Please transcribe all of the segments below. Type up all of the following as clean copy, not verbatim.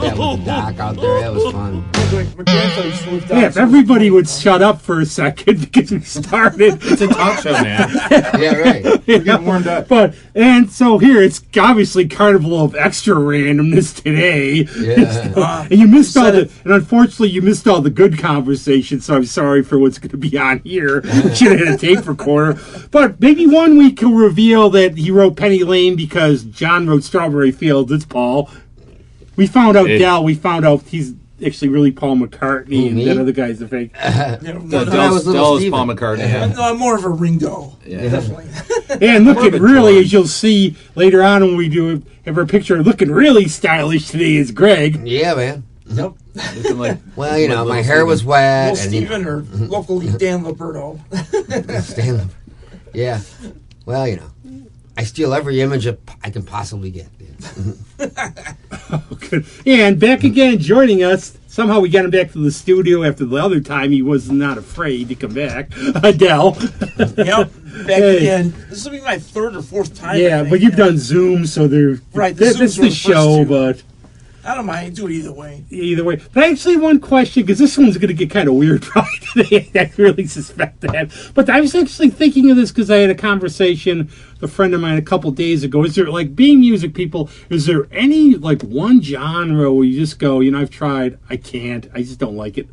Yeah, with the dock out there, that was fun. Yeah, if everybody would shut up for a second because we started. It's a talk show, man. Yeah, right. We're getting warmed up. And so here, it's obviously Carnival of extra randomness today. Yeah. And you missed all the, and unfortunately you missed all the good conversation, so I'm sorry for what's going to be on here. Should have had a tape recorder. But maybe one week he'll reveal that he wrote Penny Lane because John wrote Strawberry Fields. It's Paul. We found out he's actually really Paul McCartney, and that other guy's a fake. Del is Paul McCartney. Yeah. No, I'm more of a Ringo. Yeah, definitely. And looking really, as you'll see later on when we do have our picture, looking really stylish today is Greg. Yeah, man. Yep. Like, well, you know, my hair was wet. Well, Steven or locally Dan Liberto. Stan. Yeah. Well, you know, I steal every image I can possibly get. Good. And back again, joining us. Somehow we got him back to the studio after the other time. He was not afraid to come back. Adele. Yep. Back again. This will be my third or fourth time. Yeah, but you've done Zoom, so they're right. This is the show, but I don't mind. Do it either way. Either way. But actually, one question, because this one's going to get kind of weird probably today. I really suspect that. But I was actually thinking of this because I had a conversation with a friend of mine a couple days ago. Is there, like, being music people, is there any, like, one genre where you just go, you know, I've tried, I can't, I just don't like it?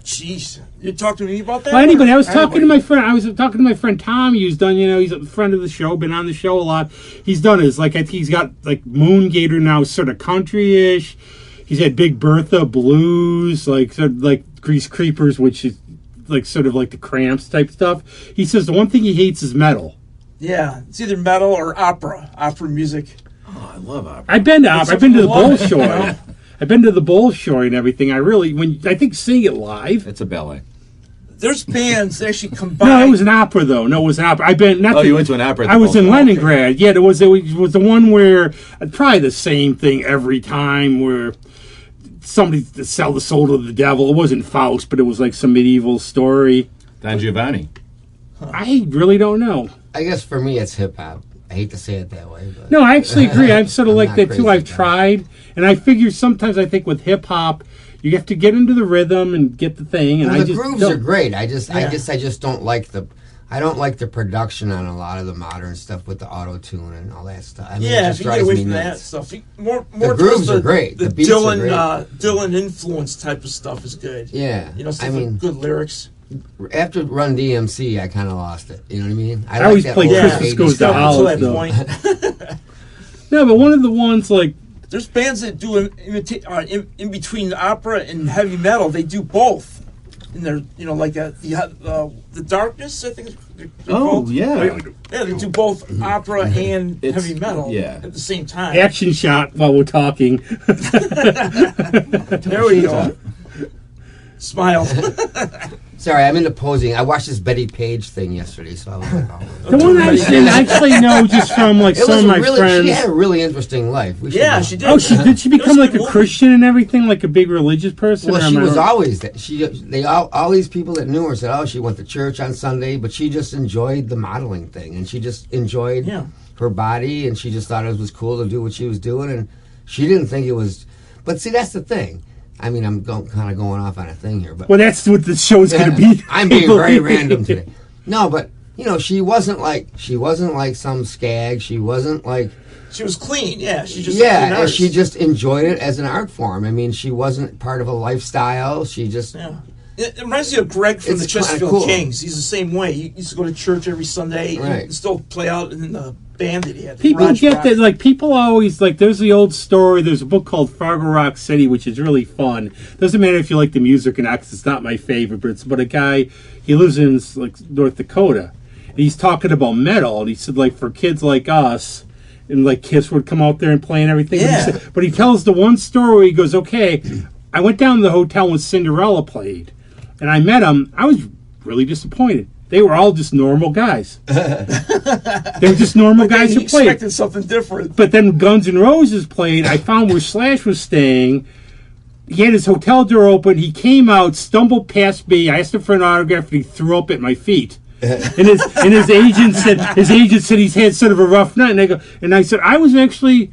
Jeez. You talk to me about that? Well, anybody. I was talking to my friend. I was talking to my friend Tom. Who's done, you know, he's a friend of the show, been on the show a lot. He's done his, like, I think he's got, like, Moongator now, sort of country-ish. He's had Big Bertha, blues, like, sort of like Grease Creepers, which is, like, sort of like the Cramps type stuff. He says the one thing he hates is metal. Yeah, it's either metal or opera music. Oh, I love opera. I've been to opera. I've been to the Bolshoi. I've been to the Bolshoi and everything. I think seeing it live. It's a ballet. There's bands that actually combine. No, it was an opera though. No, it was an opera. You went to an opera. I was in Leningrad. Okay. Yeah, it was the one where probably the same thing every time where somebody sell the soul to the devil. It wasn't Faust, but it was like some medieval story. Don Giovanni. I really don't know. I guess for me it's hip hop. I hate to say it that way, but no, I actually agree. I'm sort of like that too. I've tried, and I figure sometimes I think with hip hop, you have to get into the rhythm and get the thing. And the grooves are great. I just don't like the production on a lot of the modern stuff with the auto tune and all that stuff. I mean, yeah, if you get away from that stuff, more the grooves are great. The beats Dylan, are great. Dylan influence type of stuff is good. Yeah, you know, stuff with good lyrics. After Run DMC, I kind of lost it. You know what I mean? I always play Christmas Goes to Hollis, though. No, but one of the ones, like... There's bands that do in between opera and heavy metal. They do both. And they're, you know, like the Darkness, I think. Yeah. Yeah, they do both opera and heavy metal at the same time. Action shot while we're talking. There we go. Smile. Sorry, I'm into posing. I watched this Betty Page thing yesterday, so I was like, oh. The one I didn't actually know just from like some of my friends. She had a really interesting life. She did. Oh, did she become like a Christian and everything, like a big religious person? Well, she was always that. All these people that knew her said, oh, she went to church on Sunday, but she just enjoyed the modeling thing, and she just enjoyed her body, and she just thought it was cool to do what she was doing, and she didn't think it was. But see, that's the thing. I mean, I'm kind of going off on a thing here, but that's what the show's going to be. I'm being very random today. No, but you know, she wasn't like some skag. She wasn't like she was clean. Yeah, she just and she just enjoyed it as an art form. I mean, she wasn't part of a lifestyle. She just It reminds me of Greg from the Chesterfield Kings. He's the same way. He used to go to church every Sunday and still play out in the band that he had. People get that. Like, people always, like, there's the old story. There's a book called Fargo Rock City, which is really fun. Doesn't matter if you like the music or not, because it's not my favorite, but it's about a guy, he lives in, like, North Dakota. And he's talking about metal, and he said, like, for kids like us, and, like, Kiss would come out there and play and everything. Yeah. But he tells the one story where he goes, okay, I went down to the hotel when Cinderella played. And I met them. I was really disappointed. They were all just normal guys. They were just normal guys who played. He expected something different. But then Guns N' Roses played. I found where Slash was staying. He had his hotel door open. He came out, stumbled past me. I asked him for an autograph, and he threw up at my feet. and his agent said he's had sort of a rough night, and I said I was actually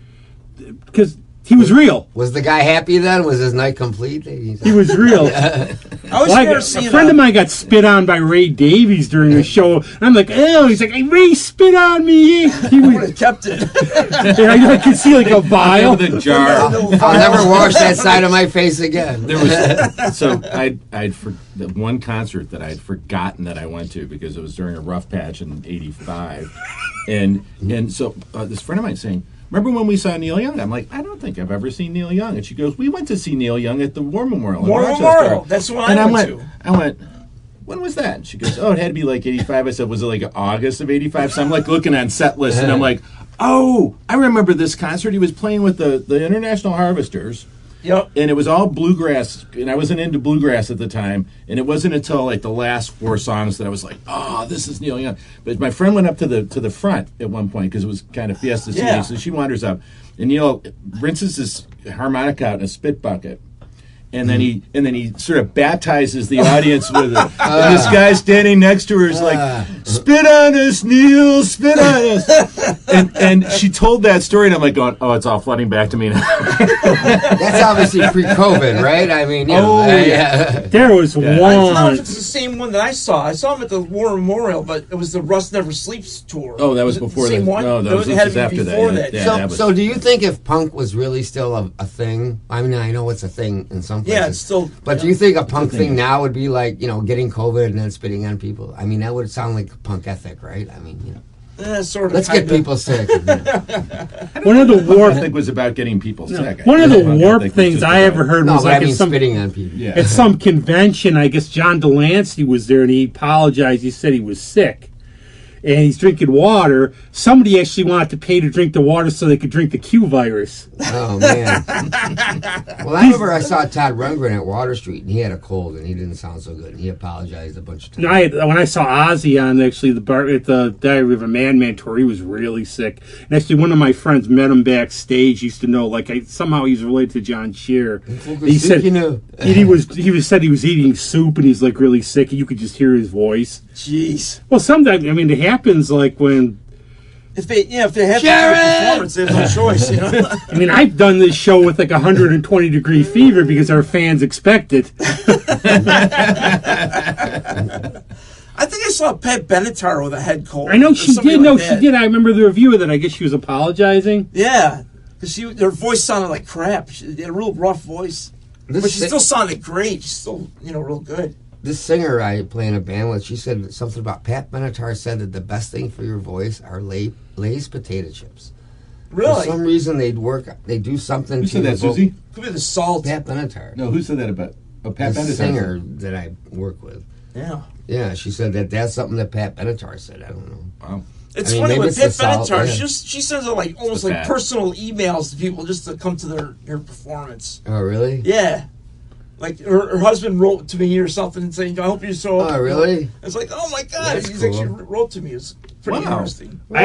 because. He was real. Was the guy happy then? Was his night complete? He was real. A friend of mine got spit on by Ray Davies during a show. And I'm like, oh, he's like, hey, Ray spit on me. He would have kept it. And I could see like a vial. With a jar. I'll never wash that side of my face again. There was the one concert that I'd forgotten that I went to because it was during a rough patch in '85, and so this friend of mine saying, remember when we saw Neil Young? I'm like, I don't think I've ever seen Neil Young. And she goes, we went to see Neil Young at the War Memorial in Rochester. Memorial. That's the one I went to. I went, when was that? And she goes, oh, it had to be like 85. I said, was it like August of 85? So I'm like looking on set list, and I'm like, oh, I remember this concert. He was playing with the International Harvesters. Yep. And it was all bluegrass, and I wasn't into bluegrass at the time, and it wasn't until like the last 4 songs that I was like, oh, this is Neil Young. But my friend went up to the front at one point because it was kind of fiesta seating, so she wanders up, and Neil rinses his harmonica out in a spit bucket. And then he sort of baptizes the audience with it. And this guy standing next to her is like, spit on us, Neil, spit on us. And she told that story, and I'm like going, oh, it's all flooding back to me now. That's obviously pre-COVID, right? I mean, yeah. There was one. I don't know if it's the same one that I saw. I saw him at the War Memorial, but it was the Rust Never Sleeps tour. Oh, that was before the same one? No, that was after that. Yeah, so do you think if punk was really still a thing? I mean, I know it's a thing in some places. Yeah, it's still. But do you think a punk thing now would be like, getting COVID and then spitting on people? I mean, that would sound like a punk ethic, right? I mean, sort of. Let's get people sick. One of the warp ethic was about getting people sick. One of the warp things I ever heard was like spitting on people. At some convention, I guess John Delancey was there, and he apologized. He said he was sick. And he's drinking water. Somebody actually wanted to pay to drink the water so they could drink the Q virus. Oh, man. Well, I remember I saw Todd Rundgren at Water Street, and he had a cold, and he didn't sound so good. And he apologized a bunch of times. When I saw Ozzy on actually at the Diary of a Madman tour, he was really sick. And actually, one of my friends met him backstage. He used to know, somehow he's related to John Shear. He said he said he was eating soup, and he's like really sick, and you could just hear his voice. Jeez. Well, sometimes it happens like when if they have to do a performance, they have no choice. I mean, I've done this show with like 120-degree fever because our fans expect it. I think I saw Pat Benatar with a head cold. I know she did. She did. I remember the review of that. I guess she was apologizing. Yeah, because her voice sounded like crap. She had a real rough voice, but she still sounded great. She's still, real good. This singer I play in a band with, she said something about Pat Benatar said that the best thing for your voice are Lay's potato chips. Really? For some reason they do something who to said that, Susie? Could be the salt. Pat Benatar. No, who said that about Pat Benatar? The singer that I work with. Yeah. Yeah, she said that's something that Pat Benatar said. I don't know. Wow. It's funny with Pat Benatar. Yeah. She sends out almost like personal emails to people just to come to their performance. Oh, really? Yeah. Like her husband wrote to me or something saying, "I hope you show up." Oh, really? It's like, oh my god, he's actually wrote to me. It's pretty interesting. I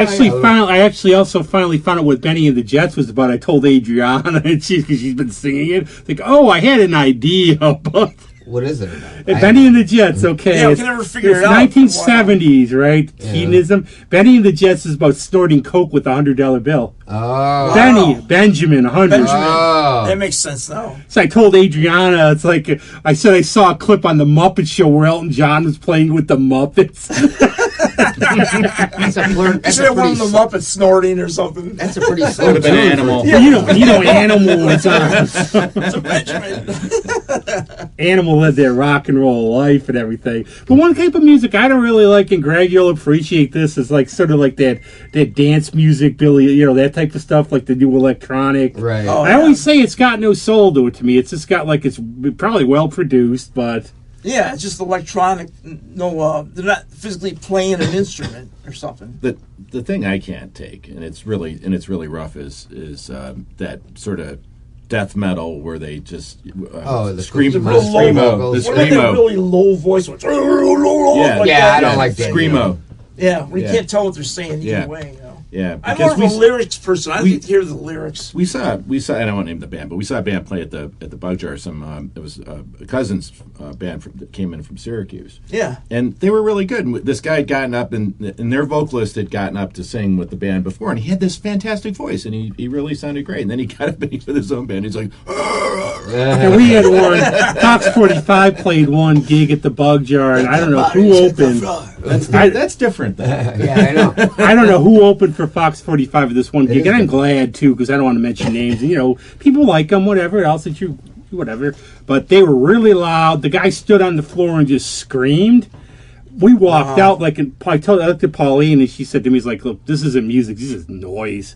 actually also finally found out what Benny and the Jets was about. I told Adriana, and because she's been singing it. Like, oh, I had an idea, but what is it about? Benny and the Jets, okay. Yeah, I can never figure it out. It's 1970s, right? Yeah. Hedonism. Benny and the Jets is about snorting coke with a $100 bill. Oh. Benjamin, 100. Oh. That makes sense now. So I told Adriana, it's like, I said I saw a clip on The Muppet Show where Elton John was playing with the Muppets. That's a flirt. That's a one of the Muppets snorting or something. That's a pretty slow an animal. Yeah. You know Animal. It's a Benjamin. Animal led their rock and roll life and everything. But one type of music I don't really like, and Greg, you'll appreciate this, is like sort of like that dance music, Billy, that type of stuff, like the new electronic. Right. I always say it's got no soul to it to me. It's just got it's probably well produced, but... Yeah, it's just electronic. No, they're not physically playing an instrument or something. The thing I can't take, and it's really rough, is that sort of death metal where they just the scream, the screamo, really low voice. I don't like that. Screamo. Yeah, we can't tell what they're saying either way. Yeah, I'm more of a lyrics person. I like to hear the lyrics. We saw, and I won't name the band, but we saw a band play at the Bug Jar. It was a cousin's band that came in from Syracuse. Yeah, and they were really good. And this guy had gotten up, and their vocalist had gotten up to sing with the band before, and he had this fantastic voice, and he really sounded great. And then he got up and with his own band. He's like, and we had one. Fox 45 played one gig at the Bug Jar, and I don't know who opened. That's different, though. Yeah, I know. I don't know who opened for Fox 45 at this one gig, and I'm glad too, because I don't want to mention names. And, people like them, whatever else that you, whatever. But they were really loud. The guy stood on the floor and just screamed. We walked out I looked at Pauline, and she said to me, "He's like, look, this isn't music. This is noise."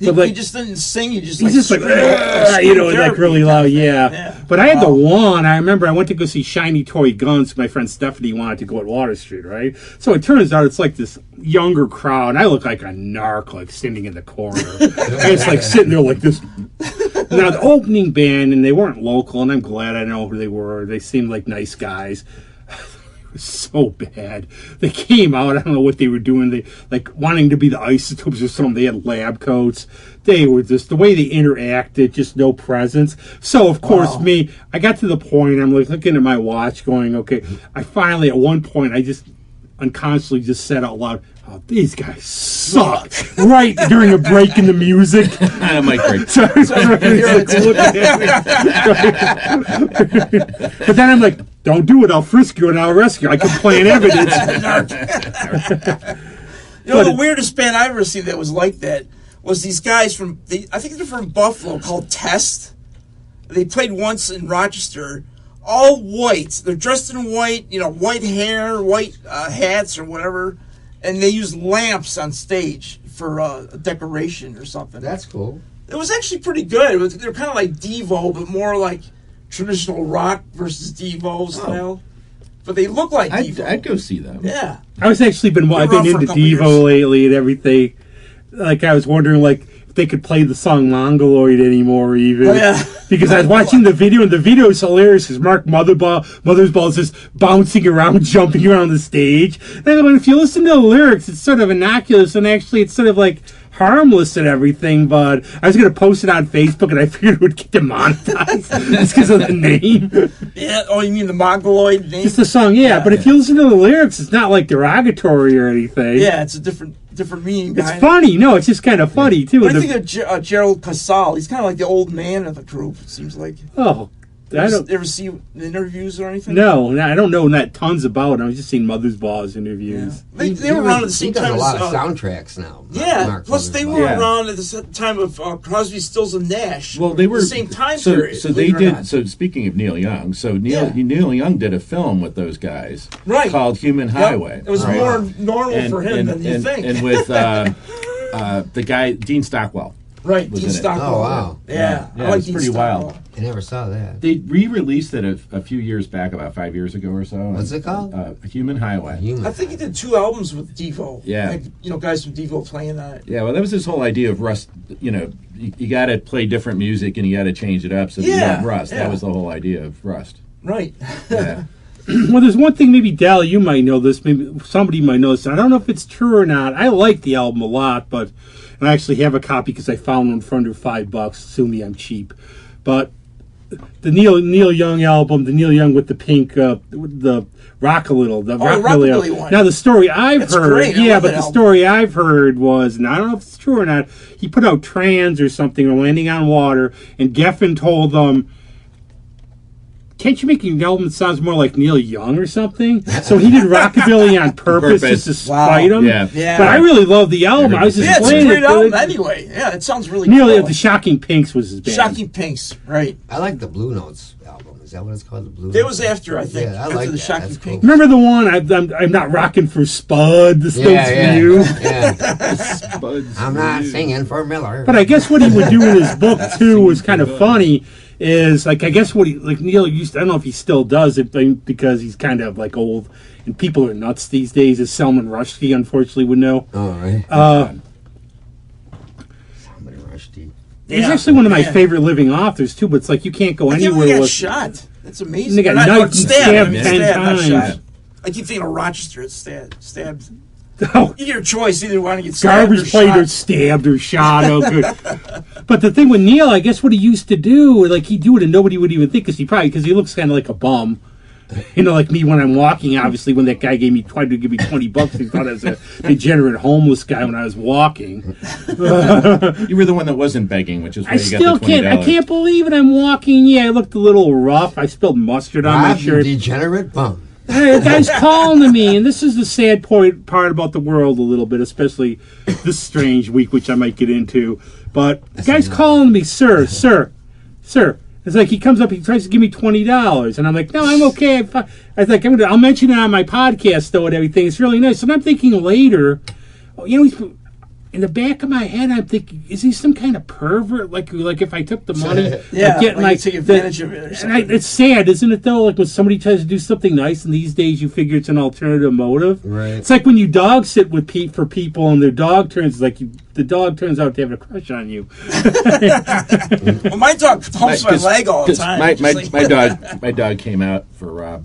But you just didn't sing. You just really loud. Yeah. But I had the one. I remember I went to go see Shiny Toy Guns. My friend Stephanie wanted to go at Water Street, right? So it turns out it's like this younger crowd. And I look like a narc, like standing in the corner. I was like sitting there like this. Now the opening band, and they weren't local, and I'm glad I know who they were. They seemed like nice guys. So bad. They came out, I don't know what they were doing. They wanting to be the Isotopes or something. They had lab coats. They were just the way they interacted, just no presence. So of course I got to the point, I'm like looking at my watch going, okay, I finally at one point I just unconsciously just said out loud, "Oh, these guys suck." Right during a break in the music. I'm like, great. But then I'm like, "Don't do it. I'll frisk you and I'll rescue you. I can plant evidence." The weirdest band I've ever seen that was like that was these guys I think they're from Buffalo, called Test. They played once in Rochester, all white. They're dressed in white, white hair, white hats or whatever, and they use lamps on stage for a decoration or something. That's cool. It was actually pretty good. They're kind of like Devo, but more like traditional rock versus Devo style. But they look like Devo. I'd go see them. Yeah. I've been into Devo lately and everything. Like, I was wondering, like, if they could play the song Mongoloid anymore, even. Oh, yeah. Because I was watching the video, and the video is hilarious, because Mark Mothersbaugh is just bouncing around, jumping around the stage. And if you listen to the lyrics, it's sort of innocuous, and actually it's sort of, like, harmless and everything, but I was going to post it on Facebook, and I figured it would get demonetized just because of the name. Yeah. Oh, you mean the Mongoloid name? Just the song, yeah. But if you listen to the lyrics, it's not, like, derogatory or anything. Yeah, it's a different meaning. It's funny. No, it's just kind of funny, too. But I think of Gerald Casal. He's kind of like the old man of the group, it seems like. Oh, ever see the interviews or anything? No, I don't know not tons about it. I've just seen Mothersbaugh's interviews. Yeah. They were around at the same time. He does a lot of soundtracks now. Yeah, Mark plus they were around at the time of Crosby, Stills, and Nash. Well, they were the same time period. So they did. So speaking of Neil Young, Neil Young did a film with those guys, called Human Highway. It was more normal for him than you think. And with the guy Dean Stockwell. Right, Dean Stockwell. Oh, wow. Yeah, I like Dean pretty Stockwell. Wild. I never saw that. They re-released it a few years back, about 5 years ago or so. What's it called? Human Highway. I think he did 2 albums with Devo. Yeah. Guys from Devo playing on it. Yeah, well, that was his whole idea of Rust. You got to play different music and you got to change it up so that you don't rust. Yeah. That was the whole idea of Rust. Right. Yeah. Well, there's one thing, maybe, Dal, you might know this. Maybe somebody might know this. I don't know if it's true or not. I like the album a lot, but... And I actually have a copy because I found one for under $5. Sue me, I'm cheap. But the Neil Young album, the Neil Young with the pink, the Rock-a-Little, the Rockabilly one. Now the story I've heard, great. but the story I've heard was, and I don't know if it's true or not. He put out Trans or something, or Landing on Water, and Geffen told them, "Can't you make an album that sounds more like Neil Young or something?" So he did Rockabilly on purpose just to spite him. Yeah. But I really love the album. I was just playing it's a great album anyway. Yeah, it sounds really Neil, cool. The Shocking Pinks was his band. Shocking Pinks, right. I like the Blue Notes album. Is that what it's called? The Blue Notes? It was after, I think. Yeah, I after like the that. Shocking That's Pinks. cool. Remember the one, I'm not rocking for Spud, the Stones View? I'm not singing for Miller. But I guess what he would do in his book, too, was kind of funny. Is like, I guess what Neil used to, I don't know if he still does it, because he's kind of like old and people are nuts these days, as Salman Rushdie unfortunately would know. Oh, right. Salman Rushdie. He's actually one of my favorite living authors too, but it's like you can't go anywhere with. Got shot. That's amazing. They got knifed and stabbed 10 times. I keep thinking of Rochester. It's stabbed. Oh, Your choice, either want to get stabbed garbage plate or stabbed or shot. Oh, good. But the thing with Neil, I guess what he used to do, like he'd do it and nobody would even think, because he looks kind of like a bum. You know, like me when I'm walking, obviously, when that guy tried to give me $20, he thought I was a degenerate homeless guy when I was walking. You were the one that wasn't begging, which is why you got the $20. I can't believe it. I'm walking. Yeah, I looked a little rough. I spilled mustard on my shirt. Degenerate bum. Hey, the guy's calling to me, and this is the sad part about the world a little bit, especially this strange week, which I might get into. But the guy's calling to me, sir. It's like he comes up, he tries to give me $20, and I'm like, no, I'm okay. I was like, I'll mention it on my podcast though and everything. It's really nice. And I'm thinking later, in the back of my head, I'm thinking, is he some kind of pervert? Like if I took the money, take advantage of it or something. It's sad, isn't it, though? Like when somebody tries to do something nice, and these days you figure it's an alternative motive. Right. It's like when you dog sit with for people, and the dog turns out to have a crush on you. Well, my dog humps my leg all the time. My dog came out for Rob.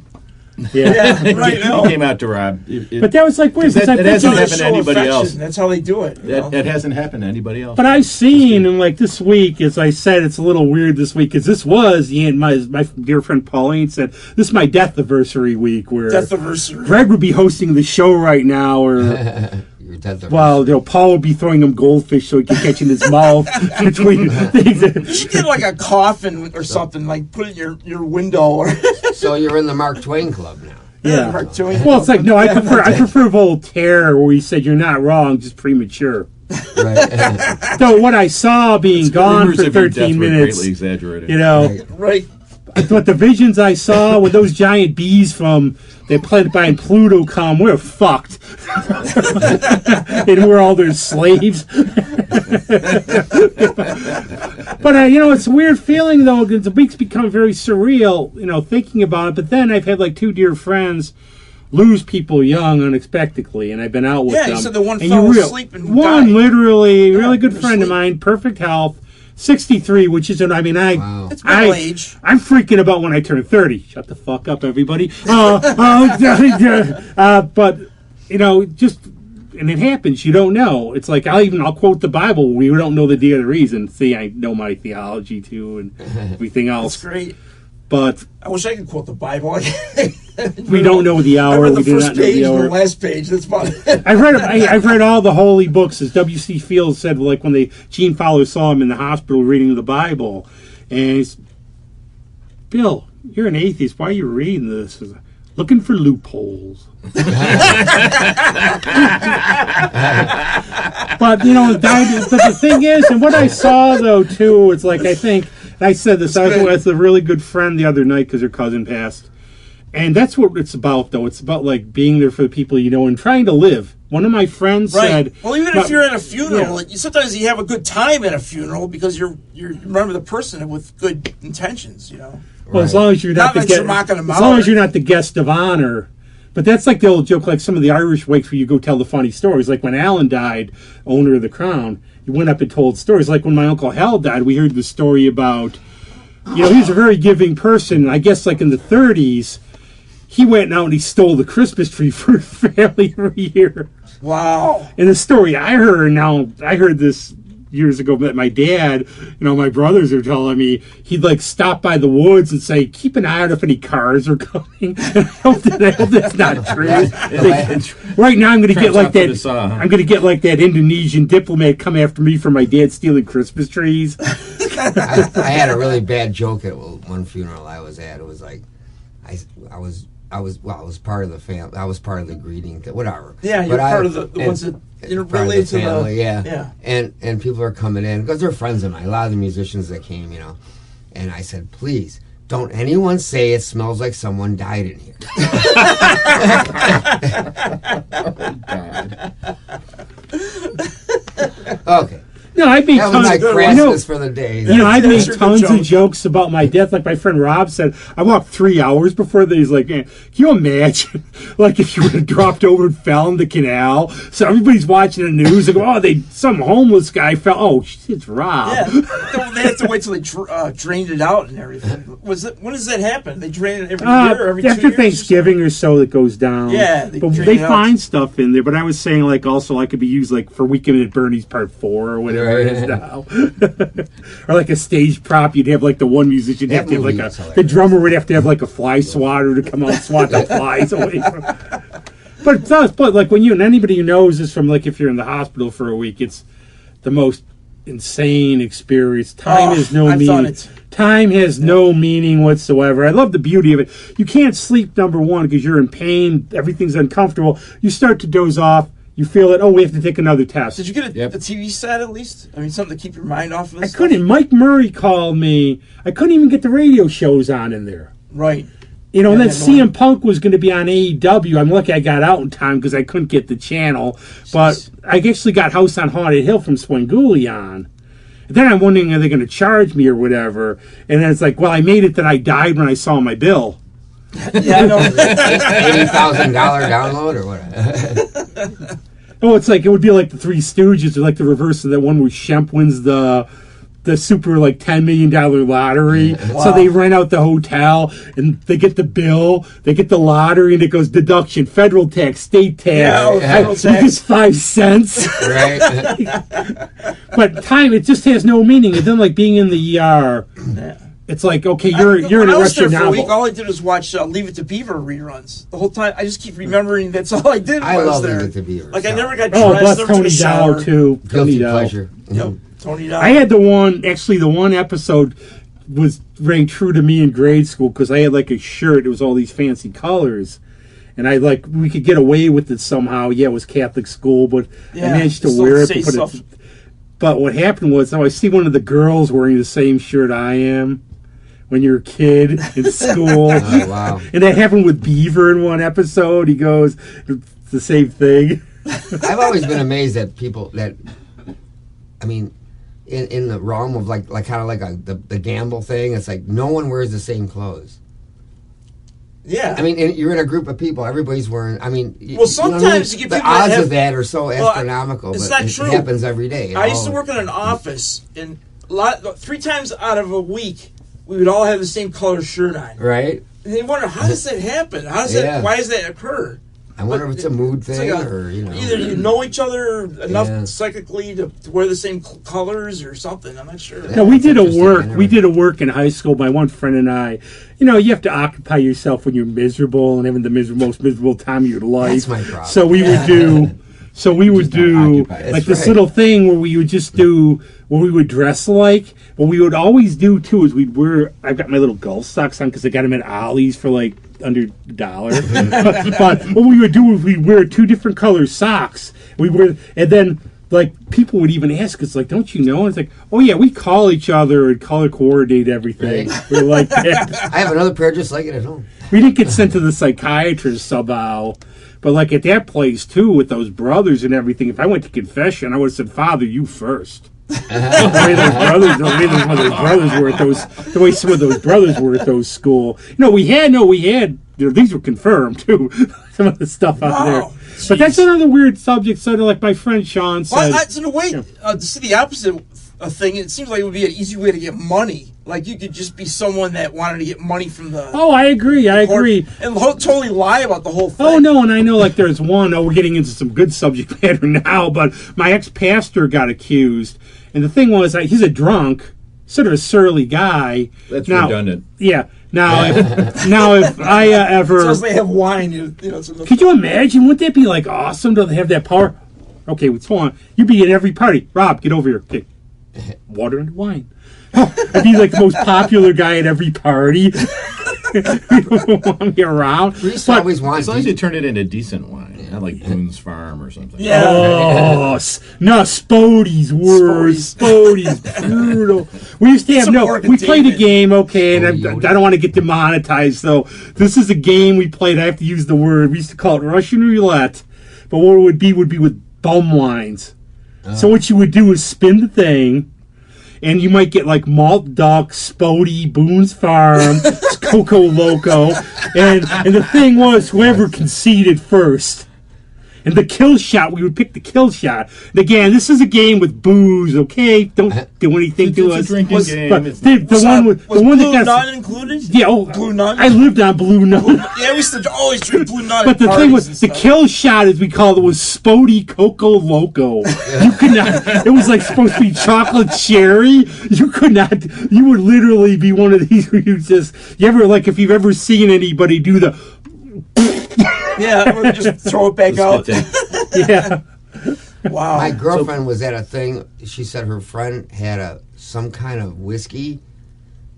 Yeah, right. He came out to Rob. But that was like weird. It hasn't happened to anybody else. That's how they do it. It hasn't happened to anybody else. But I've seen, and like this week, as I said, it's a little weird this week, because this was, my dear friend Pauline said, this is my death anniversary week, where Greg would be hosting the show right now, or... Well, Paul would be throwing him goldfish so he could catch in his mouth between things. You should get like a coffin or something, like put it in your window. Or So you're in the Mark Twain Club now. Yeah. Mark Twain. Well, it's like, no, I prefer Voltaire, where he said, you're not wrong, just premature. Right. So what I saw being gone for 13 minutes, greatly exaggerated. Right. But the visions I saw with those giant bees from the planet by Pluto come, we're fucked. And we're all their slaves. But, it's a weird feeling, though, because the week's become very surreal, thinking about it. But then I've had, like, two dear friends lose people young unexpectedly, and I've been out with them. Yeah, you said the one fell asleep and died. Literally, really good friend of mine, perfect health. 63, which is, Wow. It's middle age. I'm freaking about when I turn 30. Shut the fuck up, everybody. But, and it happens. You don't know. It's like, I'll quote the Bible. We don't know the day or the reason. See, I know my theology, too, and everything else. That's great. But I wish I could quote the Bible. We don't know the hour. I read we the do first not know page the and hour. the last page. That's about it. I've read all the holy books, as W.C. Fields said, like when Gene Fowler saw him in the hospital reading the Bible. And he's, Bill, you're an atheist. Why are you reading this? Looking for loopholes. But, but the thing is, and what I saw, though, too, it's like, I said this, I was with a really good friend the other night because her cousin passed. And that's what it's about, though. It's about, like, being there for the people you know and trying to live. One of my friends said... Well, even if you're at a funeral, sometimes you have a good time at a funeral because you remember the person with good intentions, Well, as long as you're not the guest of honor. But that's like the old joke, like some of the Irish wakes where you go tell the funny stories. Like when Alan died, owner of the Crown, he went up and told stories. Like when my Uncle Hal died, we heard the story about... he was a very giving person. I guess like in the 30s... He went out and he stole the Christmas tree for his family every year. Wow. And the story I heard this years ago, but my dad, my brothers are telling me, he'd like stop by the woods and say, keep an eye out if any cars are coming. I hope that's not true. Right now I'm going to get like that. I'm going to get like that Indonesian diplomat come after me for my dad stealing Christmas trees. I had a really bad joke at one funeral I was at. It was like, I was part of the family. I was part of the greeting, whatever. Yeah, you're part of the ones that related to the family. Yeah. And people are coming in because they're friends of mine. A lot of the musicians that came, And I said, please don't anyone say it smells like someone died in here. Oh, God. Okay. No, I made That was tons. my practice for the day. I made That's a good tons of joke. jokes about my death. Like my friend Rob said, I walked 3 hours before that. He's like, man, can you imagine, like, if you would have dropped over and fell in the canal? So everybody's watching the news and go, oh, some homeless guy fell. Oh, it's Rob. Yeah, they have to wait till they drained it out and everything. When does that happen? They drain it every year or every 2 years? After Thanksgiving or so, it goes down. Yeah, but they find stuff in there. But I was saying, like, also I could be used like for Weekend at Bernie's Part 4 or whatever it is now. Or like a stage prop, you'd have like the one musician have to have like the drummer would have to have like a fly swatter to come out and swat the flies away from. But it does. But like when and anybody who knows this from like if you're in the hospital for a week, it's the most insane experience. Time has no meaning. Time has no meaning whatsoever. I love the beauty of it. You can't sleep, number one, because you're in pain. Everything's uncomfortable. You start to doze off. You feel it. Oh, we have to take another test. Did you get a TV set at least? I mean, something to keep your mind off of this I couldn't. Mike Murray called me. I couldn't even get the radio shows on in there. Right. And then CM Punk was going to be on AEW. I'm lucky I got out in time because I couldn't get the channel. But I actually got House on Haunted Hill from Swinguli on. And then I'm wondering, are they going to charge me or whatever? And then it's like, well, I made it that I died when I saw my bill. Yeah, I know. $80,000 download or what? Oh, it's like it would be like the Three Stooges, or like the reverse of that one where Shemp wins the super like $10 million lottery. Wow. So they rent out the hotel and they get the bill, they get the lottery, and it goes deduction, federal tax, state tax. Federal tax. It's 5 cents. Right. But time, it just has no meaning. It doesn't like being in the ER. Yeah. It's like, okay, you're in when a I was there Russian for a week, novel. all I did was watch Leave It to Beaver reruns. The whole time, I just keep remembering that's all I did while I was love there. Leave It to Beaver. Like, I never got Oh, dressed, bless never took Tony a shower. Dow, too. Tony Guilty Dow. pleasure. Yep, Tony Dow. I had the one episode was rang true to me in grade school because I had like a shirt. It was all these fancy colors. And we could get away with it somehow. Yeah, it was Catholic school, but I managed to wear it. But what happened was, I see one of the girls wearing the same shirt I am when you're a kid in school. Oh, wow. And that happened with Beaver in one episode. He goes, it's the same thing. I've always been amazed at people that, I mean, in the realm of like kind of like the gamble thing, it's like no one wears the same clothes. Yeah. I mean, you're in a group of people. Everybody's wearing. I mean, well, sometimes you get the people that odds have, of that are so astronomical. It's but not true. It happens every day. I used to work in an office, and 3 times out of a week, we would all have the same color shirt on. Right. And they wonder, how does that happen? How does that? Why does that occur? I wonder if it's a mood thing, like or either you know each other enough psychically to wear the same colors or something. I'm not sure. No, we did a work in high school. My one friend and I. You have to occupy yourself when you're miserable and having the most miserable time of your life. That's my problem. So we would do like this little thing where we would just do where we would dress like. What we would always do too is I've got my little golf socks on because I got them at Ollie's for like under $1. but what we would do is we'd wear 2 different color socks. And then like people would even ask us like, don't you know? And it's like, oh yeah, we call each other and color coordinate everything. Right. We're like that. I have another pair just like it at home. We didn't get sent to the psychiatrist somehow. But like at that place too, with those brothers and everything, if I went to confession, I would have said, Father, you first. the way some of those brothers were at those school. We had these were confirmed too. Some of the stuff out there. Jeez. But that's another weird subject. Sort of like my friend Sean said. Well, in a way, to see the opposite thing, it seems like it would be an easy way to get money. Like you could just be someone that wanted to get money from the. Oh, I agree. I agree. And totally lie about the whole thing. Oh no, and I know like there's one. Oh, we're getting into some good subject matter now. But my ex-pastor got accused, and the thing was, he's a drunk, sort of a surly guy. That's redundant. Yeah. Now, if I ever, so they have wine, could you imagine? Wouldn't that be like awesome to have that power? Okay, hold on. You'd be at every party. Rob, get over here. Okay, water and wine. I'd be like the most popular guy at every party. People want me around. We used to always want as long as you turn it into decent wine, not like Boone's Farm or something. Yeah. Oh, no, Spody's words. Spody's brutal. We used to have we played a game, okay, and I don't want to get demonetized, so this is a game we played. I have to use the word. We used to call it Russian roulette, but what it would be with bum wines. So what you would do is spin the thing, and you might get like Malt Duck, Spody, Boone's Farm, Coco Loco, and the thing was whoever conceded first. And the kill shot, we would pick the kill shot. And again, this is a game with booze, okay? Don't do anything to us. It's a drinking game. But the one that got Nun included? Yeah, Blue Nun? I lived on Blue Nun. Yeah, we used to always drink Blue Nun. But the thing was, the kill shot, as we called it, was Spody Coco Loco. You could not, it was like supposed to be chocolate cherry. You could not, you would literally be one of these where you just, you ever, like, if you've ever seen anybody do the, yeah, just throw it back out. Yeah. Wow. My girlfriend was at a thing. She said her friend had some kind of whiskey,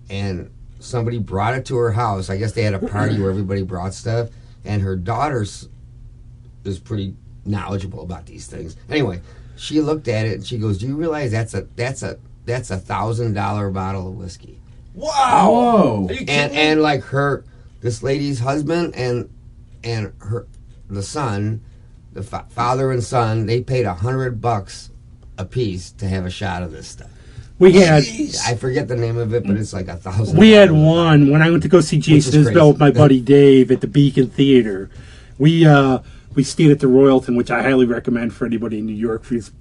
and somebody brought it to her house. I guess they had a party where everybody brought stuff, and her daughter is pretty knowledgeable about these things. Anyway, she looked at it and she goes, "Do you realize that's a $1,000 bottle of whiskey?" Wow. Whoa. Are you kidding me? And like this lady's husband and the son, the father and son, they paid $100 a piece to have a shot of this stuff. We had, I forget the name of it, but it's like $1,000. we had one when I went to go see Jason Isbell with my buddy Dave at the Beacon Theater. We stayed at the Royalton, which I highly recommend for anybody in New York. It's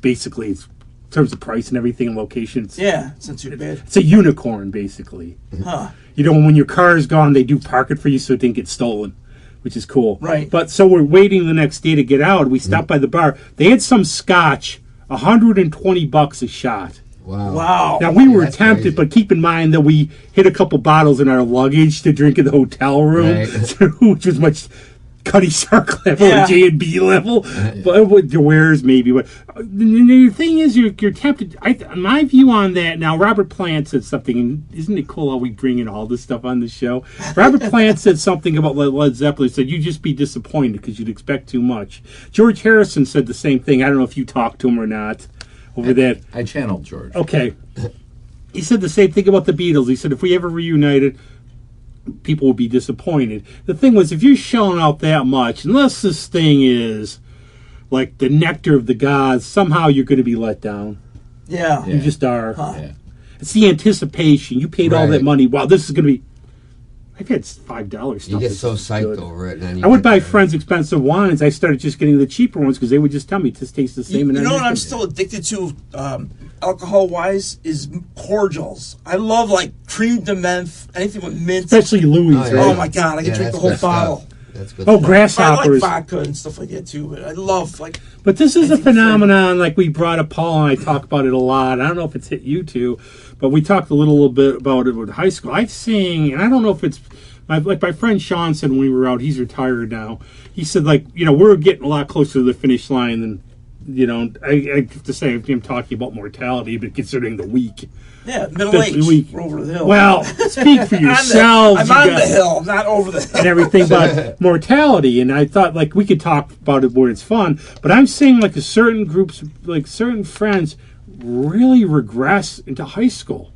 basically, it's, in terms of price and everything and locations. Yeah, it's not too bad. It's a unicorn, basically. Huh. You know, when your car is gone, they do park it for you so it didn't get stolen, which is cool. Right. But so we're waiting the next day to get out. We stopped by the bar. They had some scotch, $120 a shot. Wow. Now, we were That's tempted, crazy. but keep in mind that we hid a couple bottles in our luggage to drink in the hotel room, Right. which was much Cuddy Sark level Yeah. or J&B level. But with the wares maybe. But the thing is, you're tempted. My view on that, now, Robert Plant said something, and isn't it cool how we bring in all this stuff on the show? Robert Plant said something about Led Zeppelin. He said, you'd just be disappointed because you'd expect too much. George Harrison said the same thing. I don't know if you talked to him or not over that. I channeled George. Okay. He said the same thing about the Beatles. He said if we ever reunited, people would be disappointed. The thing was, if you're shelling out that much, unless this thing is like the nectar of the gods, somehow you're going to be let down. Yeah. You just are. Huh. Yeah. It's the anticipation. You paid all Right. that money. Wow, this is going to be... I've had $5 stuff. You get that's so psyched good. over it. And then I would get buy there. friends expensive wines. I started just getting the cheaper ones because they would just tell me it just tastes the same. You and know what everything. I'm still addicted to, alcohol-wise, is cordials. I love, like, cream de menthe, anything with mint. Especially Louis. Oh, yeah. right? Oh, my God, I can drink that's the whole good stuff. bottle. That's good. Oh, stuff. I grasshoppers. like vodka and stuff like that, too, but I love, like... But this is a I think phenomenon, like we brought up, Paul and I talk about it a lot. I don't know if it's hit you two, but we talked a little bit about it with high school. I've seen, and I don't know if it's, like my friend Sean said when we were out, he's retired now. He said, like, you know, we're getting a lot closer to the finish line than, you know, I have to say, I'm talking about mortality, but considering the week. Yeah, middle Especially age. week. We're over the hill. Well, speak for yourselves. I'm you on guys. the hill, not over the hill. And everything but mortality, and I thought like we could talk about it where it's fun, but I'm seeing like a certain groups, like certain friends, really regress into high school.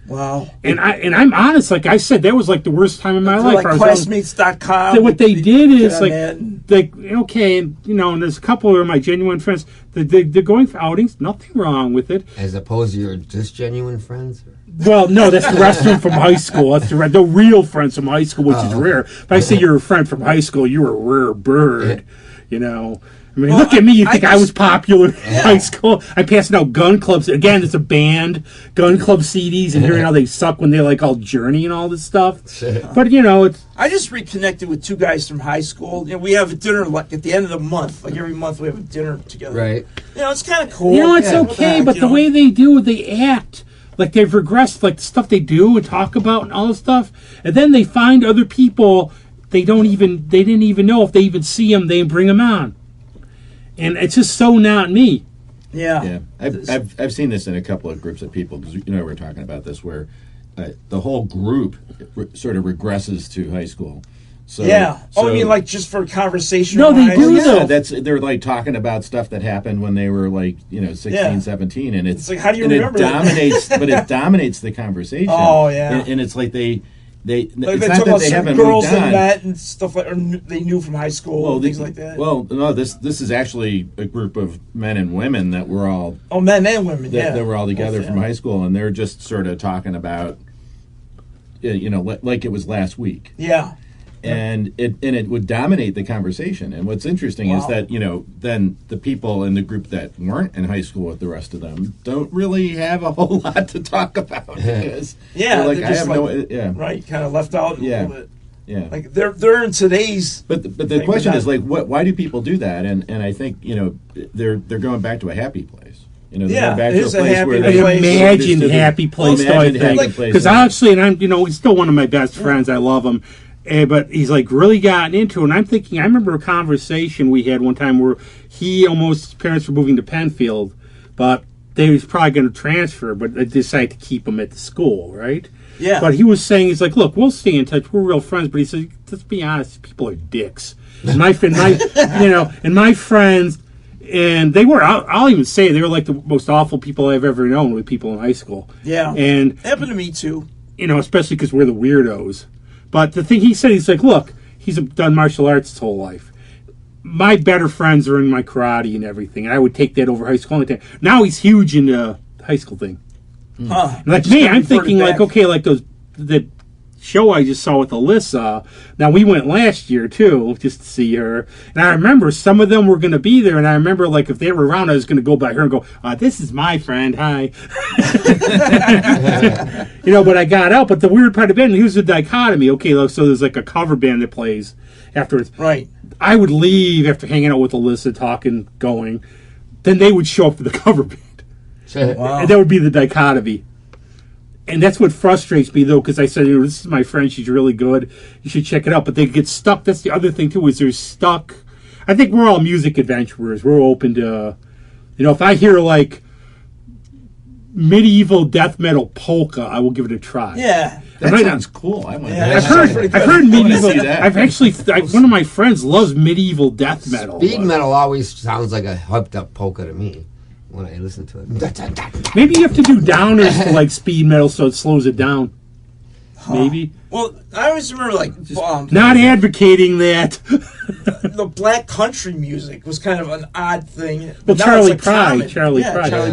Wow. And I'm honest, like I said, that was like the worst time in my life. Like I was classmates.com. what they did is get on like, that. okay, and you know, and there's a couple of my genuine friends. They're going for outings. Nothing wrong with it. As opposed to your disgenuine friends? Well, no, that's the rest of them from high school. That's the real friends from high school, which is rare. If I say you're a friend from high school, you're a rare bird. You know, I mean, look at me. You think I was popular in high school? I passed out gun clubs. Again, it's a band, gun club CDs, and hearing how they suck when they like all Journey and all this stuff. But you know, it's I just reconnected with two guys from high school. You know, we have a dinner like at the end of the month. Like every month, we have a dinner together. Right. You know, it's kind of cool. you know, it's Yeah, what the okay. heck, But you the know? way they do it, they act. Like they've regressed, like the stuff they do and talk about and all this stuff, and then they find other people they didn't even know if they even see them, they bring them on, and it's just so not me. Yeah. I've seen this in a couple of groups of people because you know we're talking about this where the whole group sort of regresses to high school. So, Yeah. Oh, so- you mean like just for conversation? No, they do, Yeah, though. they're like talking about stuff that happened when they were like 16, Yeah. 17, and it's like, how do you and remember it that? dominates, but it dominates the conversation. Oh, yeah. and it's like they They Like it's they not talk that about they some haven't girls moved they on. met and stuff like, or they knew from high school, things like that. Well, no, this is actually a group of men and women that were all men and women, that were all together from high school, and they're just sort of talking about, like it was last week. Yeah. And it would dominate the conversation. And what's interesting is that then the people in the group that weren't in high school with the rest of them don't really have a whole lot to talk about because they're just right, kind of left out a little bit. Yeah, like they're in today's. But the question is like, why do people do that? And I think they're going back to a happy place. They're going back to a place where they imagined happy place. Because actually, and I'm he's still one of my best friends. I love him. But he's like really gotten into it. And I'm thinking, I remember a conversation we had one time where his parents were moving to Penfield, but they was probably going to transfer, but they decided to keep him at the school, right? Yeah. But he was saying, he's like, look, we'll stay in touch. We're real friends. But he said, let's be honest, people are dicks. And my friends, and they were, I'll even say, they were like the most awful people I've ever known with people in high school. Yeah. And it happened to me too. Especially because we're the weirdos. But the thing he said, he's like, look, he's done martial arts his whole life. My better friends are in my karate and everything. And I would take that over high school. Now he's huge in the high school thing. Huh. Like me, I'm thinking like, okay, like that show I just saw with Alyssa. Now we went last year too, just to see her. And I remember some of them were going to be there. And I remember like if they were around, I was going to go by her and go, this is my friend. Hi. But I got out. But the weird part of it, and here's the dichotomy. Okay, so there's like a cover band that plays afterwards. Right. I would leave after hanging out with Alyssa, talking, going. Then they would show up for the cover band. Wow. And that would be the dichotomy. And that's what frustrates me, though, because I said, this is my friend. She's really good. You should check it out. But they get stuck. That's the other thing, too, is they're stuck. I think we're all music adventurers. We're open to, if I hear, like, medieval death metal polka, I will give it a try. Yeah. That sounds cool. I've heard medieval. I've actually, one of my friends loves medieval death metal. Speed metal always sounds like a hyped up polka to me when I listen to it. Maybe you have to do downers to like speed metal so it slows it down. Maybe. Well, I always remember like not advocating that. The black country music was kind of an odd thing. Well, Charlie Pride.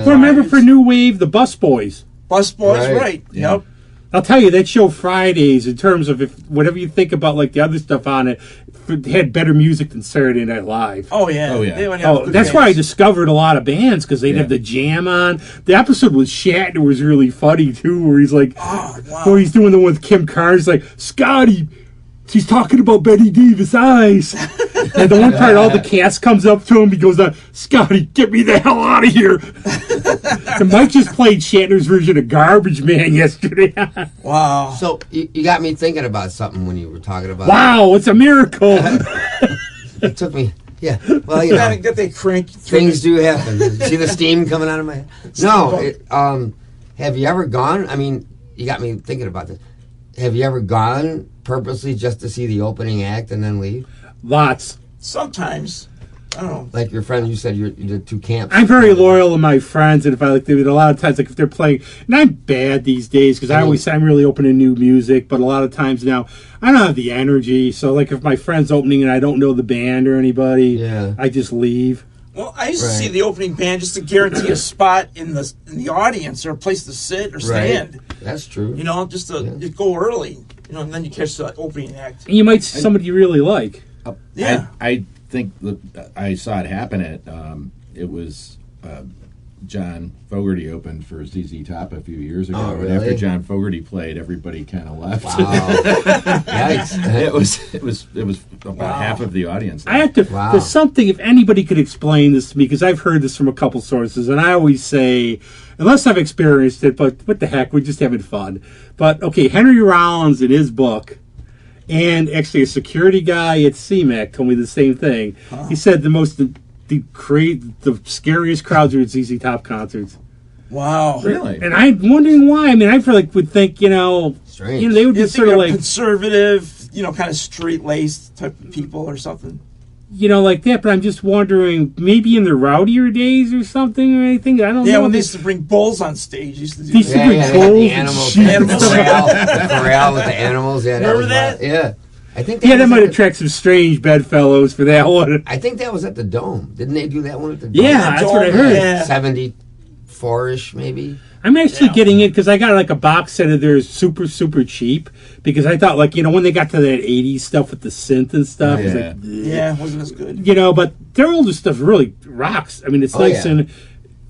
Remember for New Wave, the Bus Boys. Bus Boys, right? Yeah. Yep. I'll tell you, that show Fridays, in terms of whatever you think about like the other stuff on it, had better music than Saturday Night Live. Oh yeah. That's why I discovered a lot of bands, because they'd have the jam on. The episode with Shatner was really funny too, where he's like, where he's doing the one with Kim Carnes, like, Scotty, she's talking about Betty Davis eyes. And the one part, all the cast comes up to him, he goes on, Scotty, get me the hell out of here. And Mike just played Shatner's version of Garbage Man yesterday. Wow. So you got me thinking about something when you were talking about wow, it's a miracle. It took me, well, get that crank. Things do happen. See the steam coming out of my head? No, have you ever gone, I mean, you got me thinking about this. Have you ever gone purposely just to see the opening act and then leave? Lots. Sometimes. I don't know. Like your friend, you said you did 2 camps. I'm very loyal to my friends, and if I like, a lot of times, like if they're playing, and I'm bad these days because I always say I'm really open to new music, but a lot of times now I don't have the energy. So like if my friend's opening and I don't know the band or anybody, I just leave. Well, I used to see the opening band just to guarantee a spot in the audience or a place to sit or stand. Right. That's true. Just to go early. And then you catch the opening act. And you might see somebody you really like. I think that I saw it happen at it was John Fogerty opened for ZZ Top a few years ago. Oh, really? And after John Fogerty played, everybody kind of left. Wow. Yikes. It was about half of the audience. I have to. There's something. If anybody could explain this to me, because I've heard this from a couple sources, and I always say, unless I've experienced it, but what the heck, we're just having fun. But okay, Henry Rollins in his book, and actually a security guy at CMAC told me the same thing. He said the scariest crowds are at ZZ Top concerts. Wow. Really? And I'm wondering why. I mean, I feel like would think, strange. They would be sort of like conservative, kind of straight-laced type of people or something. like that. But I'm just wondering, maybe in the rowdier days or something or anything. I don't know. Yeah, when they used to bring bulls on stage. They used to do They used to that. bring bulls. The animals. Animals. The corral with the animals. Yeah, Remember was that? Yeah. I think Yeah, that was might at the- attract some strange bedfellows for that one. I think that was at the Dome. Didn't they do that one at the Dome? Yeah, that's what I heard. Yeah. 74-ish, maybe. I'm actually getting it because I got like a box set of theirs super, super cheap because I thought like, when they got to that 80s stuff with the synth and stuff, it's like, Yeah, it wasn't as good. but their older stuff really rocks. I mean, it's nice and,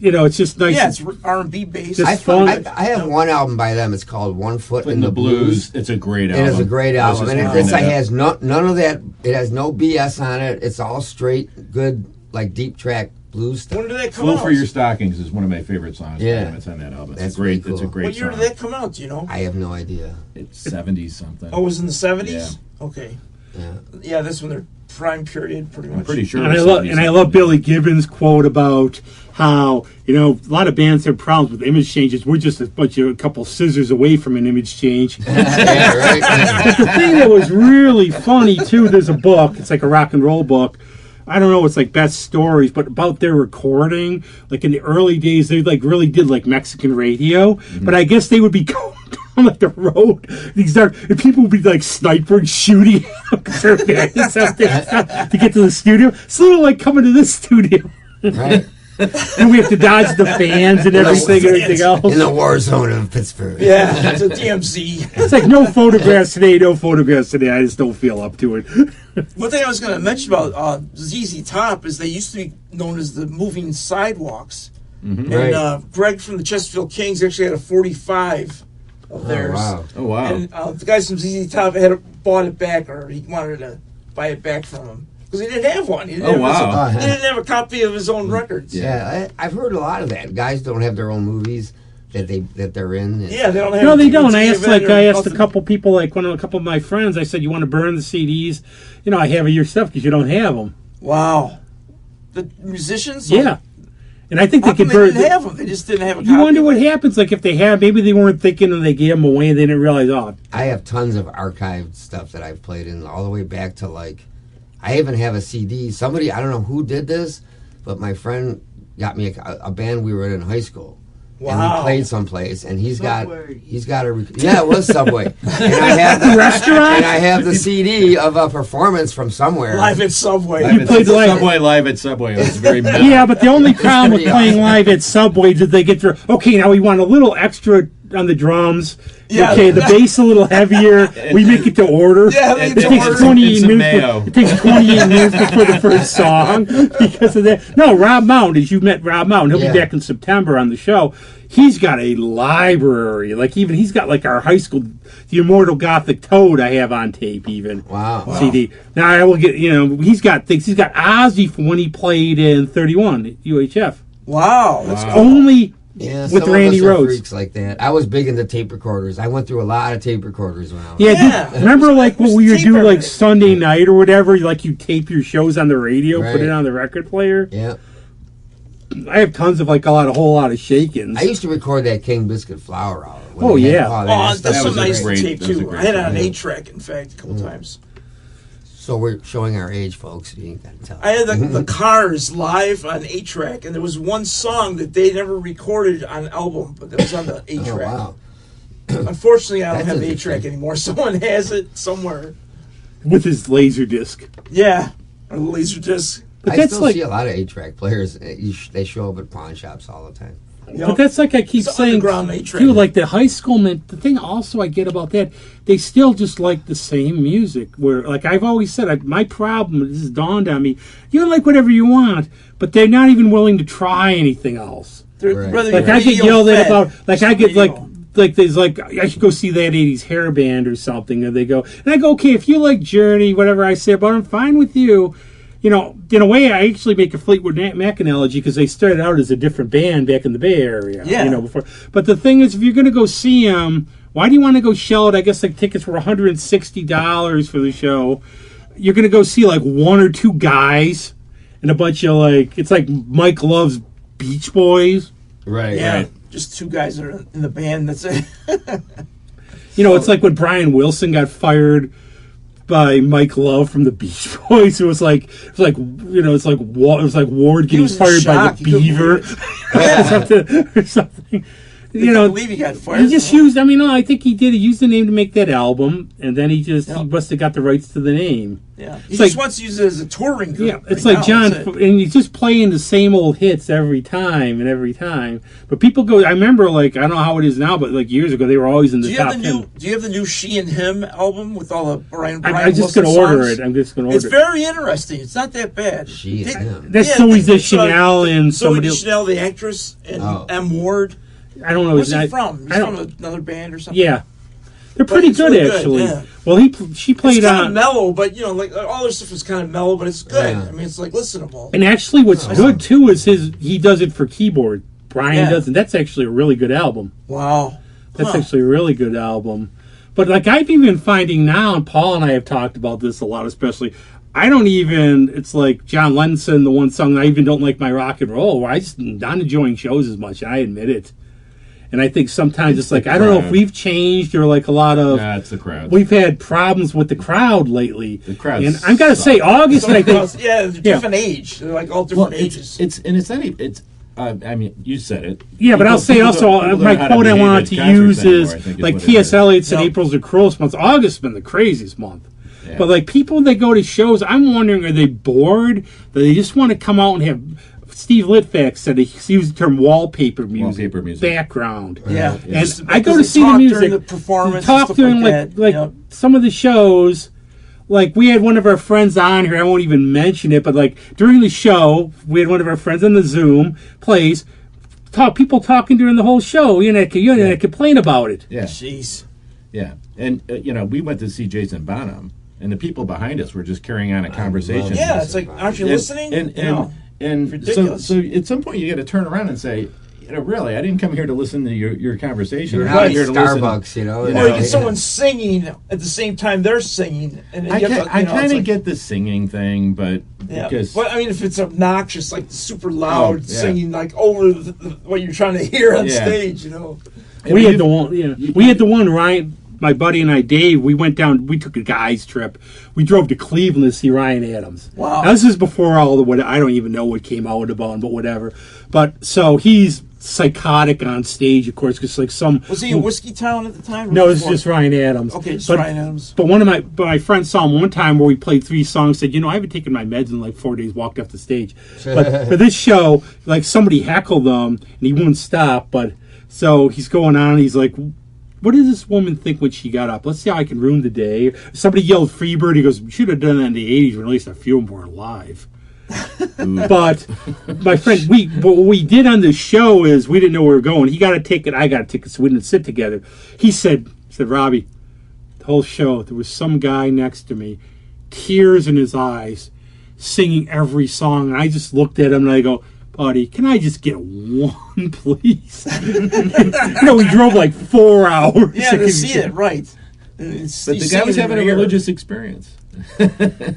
it's just nice. Yeah, it's R&B based. Just I have one album by them. It's called One Foot in the Blues. It's a great album. It is a great album. And it has none of that. It has no BS on it. It's all straight, good, like deep track blues stuff. When did that come Fool out? for Your Stockings is one of my favorite songs. Yeah. It's on that album. That's It's great. pretty It's a cool. great What year song. did that come out? Do you know? I have no idea. It's 70s something. Oh, it was in the 70s? Yeah. Okay. Yeah. Yeah, that's when their prime period, pretty much. I'm pretty sure. And it I was love 70s and I something. love Billy Gibbons' quote about how a lot of bands have problems with image changes. We're just a couple scissors away from an image change. Yeah, right. But the thing that was really funny too, there's a book. It's like a rock and roll book. I don't know. It's like best stories, but about their recording. Like in the early days, they like really did like Mexican radio. Mm-hmm. But I guess they would be going down like the road. And people would be like sniping, shooting because they're bands out there to get to the studio. It's a little like coming to this studio. Right. And we have to dodge the fans and everything else. In the war zone of Pittsburgh. Yeah, it's a DMZ. It's like no photographs today. I just don't feel up to it. One thing I was going to mention about ZZ Top is they used to be known as the Moving Sidewalks. Mm-hmm. And Right. Greg from the Chesterfield Kings actually had a 45 of theirs. Wow. Oh, wow. And the guys from ZZ Top bought it back, or he wanted to buy it back from him. Because he didn't have one. He didn't wow. he didn't have a copy of his own records. Yeah, I've heard a lot of that. Guys don't have their own movies that they're in. Yeah, they don't have No, they a don't. I DVD asked event or a nothing. couple people, like a couple of my friends. I said, "You want to burn the CDs? I have your stuff because you don't have them." Wow. The musicians? Yeah, and I think How they come could they burn. didn't have them? They just didn't have a copy. You wonder of what it? happens, like if they have. Maybe they weren't thinking and they gave them away and they didn't realize. Oh, I have tons of archived stuff that I've played in all the way back to like. I even have a CD. Somebody, I don't know who did this, but my friend got me a band we were in high school. And Wow. we played someplace, and he's got Subway. yeah, it was Subway. And I have the restaurant? and I have the CD of a performance from somewhere. Live at Subway. Live played at live- Subway live at Subway. It was very metal. yeah, but the only problem with pretty playing awesome. live at Subway did they get through. Okay, now we want a little extra on the drums. Yeah. Okay, the bass a little heavier. We make it to order. Yeah, It they It takes takes order. 28 some minutes. mayo. It takes 28 minutes before the first song because of that. No, Rob Mount, as you met Rob Mount, he'll Yeah. be back in September on the show. He's got a library. Like even he's got like our high school, the Immortal Gothic Toad. I have on tape even. Wow. CD. Now I will get. He's got things. He's got Ozzy from when he played in 31 at UHF. Wow. That's Wow. Only Yeah, with some Randy of us are Rhoads. freaks like that. I was big into tape recorders. I went through a lot of tape recorders when I was. Yeah, Yeah. remember like what we would Tape do like everything. Sunday night or whatever, like you tape your shows on the radio, put Right. it on the record player. Yeah. I have tons of like a whole lot of shakings. I used to record that King Biscuit Flour Hour. when Oh, they had- yeah. Oh, that's that's some was a nice great- tape that was a too. great I had it on tape. 8-track, in fact, a couple times. So we're showing our age, folks. You ain't got to tell. I had the Cars live on 8-track, and there was one song that they never recorded on album, but that was on the 8-track. Oh, wow. Unfortunately, I don't That's have the interesting. 8-track anymore. Someone has it somewhere. with his laser disc. Yeah, or the laser disc. But I that's still like, see a lot of 8-track players. They show up at pawn shops all the time. You know? but that's like I keep It's saying, underground 8-track. too. Like the high school men. The thing also I get about that, they still just like the same music. Where like I've always said, my problem. This has dawned on me. You can like whatever you want, but they're not even willing to try anything else. They're Right. rather Like I get radio yelled at fed. about. Like I get Radio. like there's like I should go see that 80s hair band or something, and they go and I go, okay, if you like Journey, whatever I say about it, I'm fine with you. In a way, I actually make a Fleetwood Mac analogy because they started out as a different band back in the Bay Area. Yeah. Before. But the thing is, if you're going to go see them, why do you want to go shell it? I guess like tickets were $160 for the show. You're going to go see like one or two guys and a bunch of it's like Mike Love's Beach Boys. Right. Yeah, Right. just two guys that are in the band. That's it. It's like when Brian Wilson got fired by Mike Love from the Beach Boys. It was like Ward getting fired by the Beaver or something. I believe he got fired. He just used. I think he did. He used the name to make that album, and then he must have got the rights to the name. Yeah, he just wants to use it as a touring group. Yeah, it's like John, and he's just playing the same old hits every time. But people go. I remember, I don't know how it is now, but years ago, they were always in the top 10. Do you have the new She and Him album with all the Brian I'm just going to order it. I'm just going to order it. It's very interesting. It's not that bad. She and Him. That's Zoe Deschanel and somebody else. Zoe Deschanel, the actress, and M. Ward. I don't know. Where's he from? He's from another band or something. Yeah, they're pretty good really actually. Good, yeah. Well, she played it's kind of mellow, but all their stuff is kind of mellow, but it's good. Yeah. It's listenable. And actually, what's good too is he does it for keyboard. Brian doesn't. That's actually a really good album. Wow, that's actually a really good album. But I've even finding now, and Paul and I have talked about this a lot, especially. I don't even. It's like John Lennon, the one song I even don't like my rock and roll. Where I just not enjoying shows as much. I admit it. And I think sometimes it's I don't know if we've changed or a lot of... Nah, it's the crowd. We've had problems with the crowd lately. The crowd. And I've got to say, August, I think... they're different age. They're all different ages. It's you said it. Yeah, but I'll say also, my quote I wanted to use is, T.S. Eliot said April's the cruelest month. August's been the craziest month. Yeah. But people that go to shows, I'm wondering, are they bored? Do they just want to come out and have... Steve Litvack said he used the term wallpaper music. Background. Yeah. And I go to see the music. During the performance. Talk during some of the shows. We had one of our friends on here. I won't even mention it, but during the show, we had one of our friends on the Zoom plays. People talking during the whole show. You complain about it. Yeah. Jeez. Yeah. And we went to see Jason Bonham, and the people behind us were just carrying on a conversation. Yeah, it's aren't you listening? And so at some point you got to turn around and say, really, I didn't come here to listen to your conversation. You're not here to Starbucks, Or you get someone singing at the same time they're singing. And I kind of get the singing thing, but because if it's obnoxious, super loud singing, over what you're trying to hear on stage, We had the one, Ryan. My buddy and I, Dave, we went down. We took a guys trip. We drove to Cleveland to see Ryan Adams. Wow! Now, this is before all the I don't even know what came out about him, but whatever. But so he's psychotic on stage, of course, because was he in Whiskey Town at the time? No, it's just Ryan Adams. Okay, just Ryan Adams. But one of my friends saw him one time where we played 3 songs. Said, I haven't taken my meds in 4 days. Walked off the stage. But for this show, somebody heckled him and he wouldn't stop. But so he's going on. And he's like, what did this woman think when she got up? Let's see how I can ruin the day. Somebody yelled Freebird. He goes, we should have done that in the 80s when at least a few of them were alive. But my friend, what we did on the show is we didn't know where we were going. He got a ticket. I got a ticket, so we didn't sit together. He said, Robbie, the whole show, there was some guy next to me, tears in his eyes, singing every song. And I just looked at him and I go, buddy, can I just get one, please? We drove 4 hours. Yeah, to see it, right. But the guy was having a religious experience. The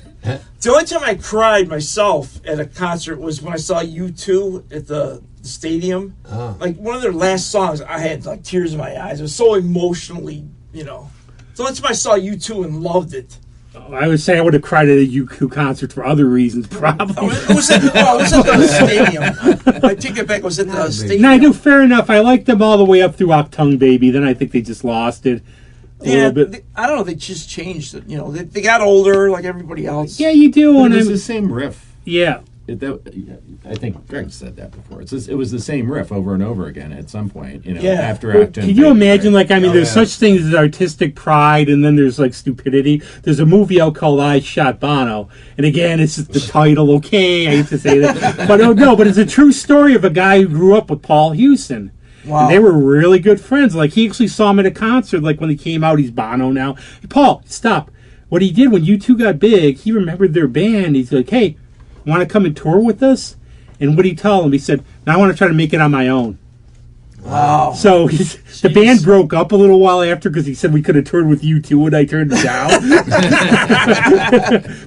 only time I cried myself at a concert was when I saw U2 at the stadium. Oh. One of their last songs, I had tears in my eyes. It was so emotionally, So the only time I saw U2 and loved it. I would say I would have cried at a U2 concert for other reasons, probably. It was at the stadium. I take it back. It was at the stadium. No, I do. Fair enough. I liked them all the way up through Octung Baby. Then I think they just lost it a little bit. I don't know. They just changed it. They got older like everybody else. Yeah, you do. But it was the same riff. Yeah. I think Greg said that before. It was the same riff over and over again at some point. After Octung. Can you imagine? There's such things as artistic pride, and then there's stupidity. There's a movie out called I Shot Bono, and again, it's just the title. Okay, I hate to say that, but it's a true story of a guy who grew up with Paul Hewson. Wow. And they were really good friends. He actually saw him at a concert. When he came out, he's Bono now. Hey, Paul, stop. What he did when U2 got big, he remembered their band. He's like, hey, want to come and tour with us? And what did he tell him? He said, now I want to try to make it on my own. Wow. So the band broke up a little while after because he said we could have toured with U2 and I turned it down.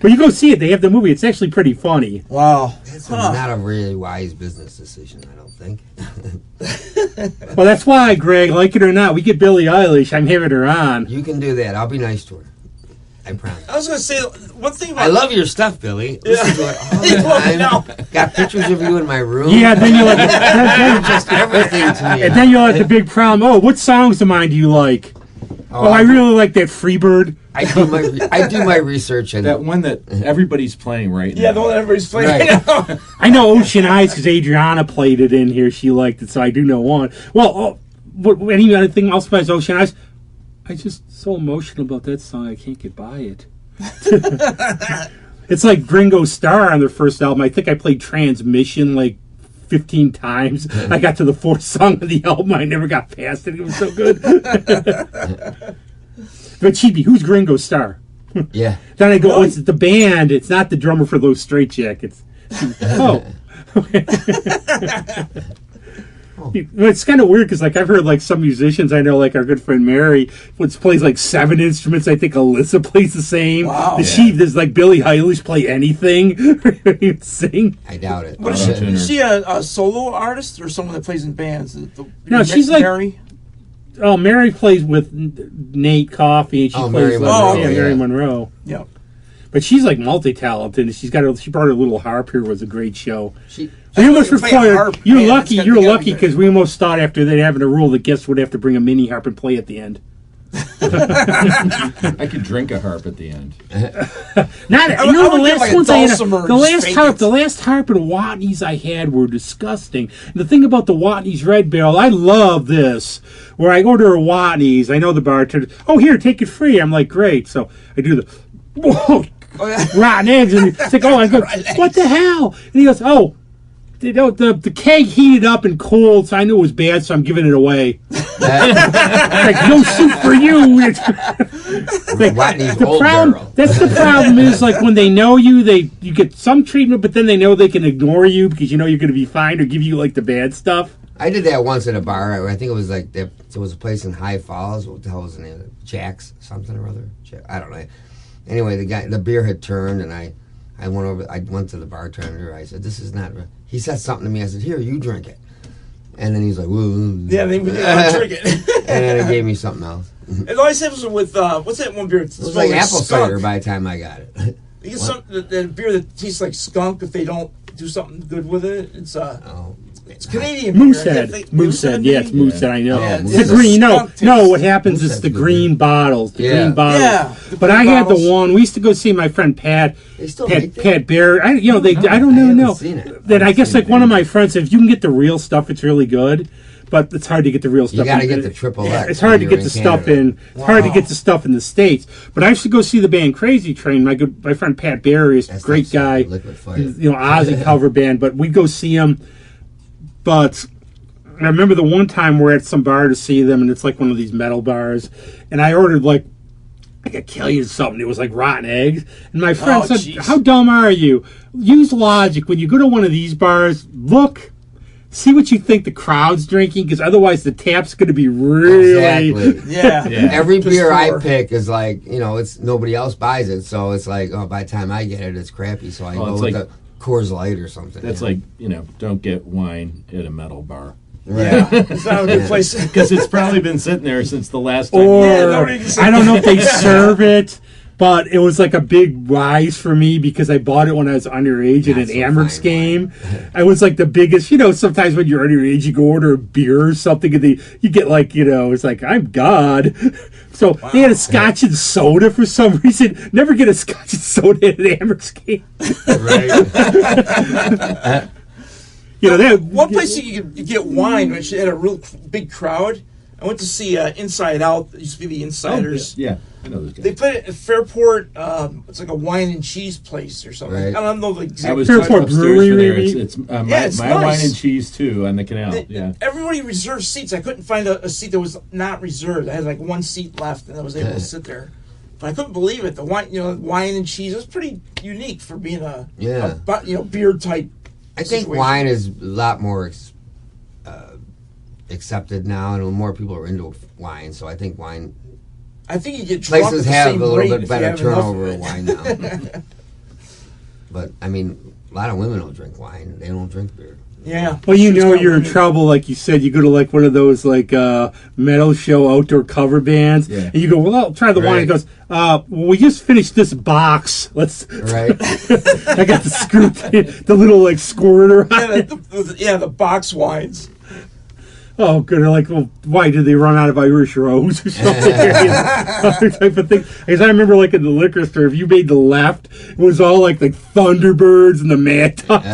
But you go see it. They have the movie. It's actually pretty funny. Wow. It's not a really wise business decision, I don't think. Well, that's why, Greg, like it or not, we get Billie Eilish. I'm having her on. You can do that. I'll be nice to her. I promise. I was going to say one thing about. I love your stuff, Billy. Listen to it all the time. Got pictures of you in my room. Yeah, then you're like, just everything to me. and then you're like the big problem. Oh, what songs of mine do you like? Oh, I really like that Freebird. I do my research and that one that everybody's playing right now. Yeah, the one that everybody's playing right. I know Ocean Eyes because Adriana played it in here. She liked it, so I do know one. Well, anything else besides Ocean Eyes? I'm just so emotional about that song. I can't get by it. It's like Ringo Starr on their first album. I think I played Transmission like 15 times. I got to the fourth song of the album. I never got past it. It was so good. But Chibi, who's Ringo Starr? Yeah. Then I go, oh, it's the band. It's not the drummer for those Straitjackets. Oh. It's kind of weird because like I've heard like some musicians I know, like our good friend Mary, which plays like 7 instruments. I think Alyssa plays the same. Wow. Does like Billie Eilish play anything? Sing? I doubt it. What is she a solo artist or someone that plays in bands? No, she's like Mary. Oh, Mary plays with Nate Coffey, and she plays Mary Monroe. Mary Monroe. Yeah. But she's like multi-talented. She brought her little harp here. It was a great show. We almost required. You're lucky because we almost thought after that having a rule that guests would have to bring a mini harp and play at the end. I could drink a harp at the end. The last harp and Watney's I had were disgusting. And the thing about the Watney's Red Barrel, I love this. Where I order a Watney's, I know the bartender. Oh, here, take it free. I'm like, great. So I do the rotten eggs, and it's like, oh, I go, what the hell? And he goes, oh. The keg heated up and cold, so I knew it was bad, so I'm giving it away. Like, no soup for you. Like, that's the problem is, like, when they know you get some treatment, but then they know they can ignore you because you know you're going to be fine or give you, like, the bad stuff. I did that once at a bar. I think it was like, there was a place in High Falls. What the hell was the name of it? Jack's something or other? I don't know. Anyway, the beer had turned, and I went to the bartender. I said, this is not... He said something to me. I said, here, you drink it. And then he's like, whoa. Yeah, they drink it. And then he gave me something else. It always happens with, what's that one beer? It was like apple cider by the time I got it. You get that beer that tastes like skunk if they don't do something good with it. It's it's Canadian Moosehead. Yeah, it's Moosehead. I know. Yeah, it's the green. No. What happens is the green bottles. Green bottles. Yeah. But I had the one. We used to go see my friend Pat. They still make Pat Bear. I don't know. That I guess like one of my friends said, if you can get the real stuff, it's really good. But it's hard to get the real stuff. You got to get the triple X. It's hard to get the stuff in. It's hard to get the stuff in the States. But I used to go see the band Crazy Train. My friend Pat Barry is a great guy. Ozzy cover band. But we'd go see him. But I remember the one time we're at some bar to see them, and it's like one of these metal bars, and I ordered like a killian something. It was like rotten eggs, and my friend said, "How dumb are you? Use logic. When you go to one of these bars, see what you think the crowd's drinking, because otherwise the tap's going to be really yeah. Every beer I pick is like it's nobody else buys it, so it's like by the time I get it, it's crappy. So I go with the Coors Light or something. That's like, don't get wine at a metal bar. Right. Yeah. It's not a good place. Because it's probably been sitting there since the last time. Or, I don't know if they serve it, but it was like a big rise for me because I bought it when I was underage at an Amerks game. I was like the biggest, sometimes when you're underage, you go order a beer or something, and you get like, it's like, I'm God. So they had a scotch and soda for some reason. Never get a scotch and soda at an Amerks game. Right. One place you get wine, which had a real big crowd. I went to see Inside Out. It used to be the Insiders. Oh, yeah, I know those guys. They played it at Fairport. It's like a wine and cheese place or something. Right. I don't know the exact. I was Fairport Brewery. It's my nice. Wine and cheese too on the canal. Everybody reserved seats. I couldn't find a seat that was not reserved. I had like one seat left, and I was able to sit there. But I couldn't believe it. The wine, wine and cheese. It was pretty unique for being a beer type. I think wine is a lot more accepted now, and more people are into wine. So I think wine. I think you get drunk places at the have same a little rate bit if better you have turnover enough of wine now. But I mean, a lot of women don't drink wine. They don't drink beer. Yeah. Well, you're in trouble, like you said. You go to like one of those like metal show outdoor cover bands, and you go, "Well, I'll try the wine." He goes, "Well, we just finished this box. Let's." Right. I got the little like squirter. The box wines. Oh, good. They're like, well, why did they run out of Irish Rose or something? Other type of thing. Because I remember, like, in the liquor store, if you made the left, it was all like the Thunderbirds and the Mad Dogs.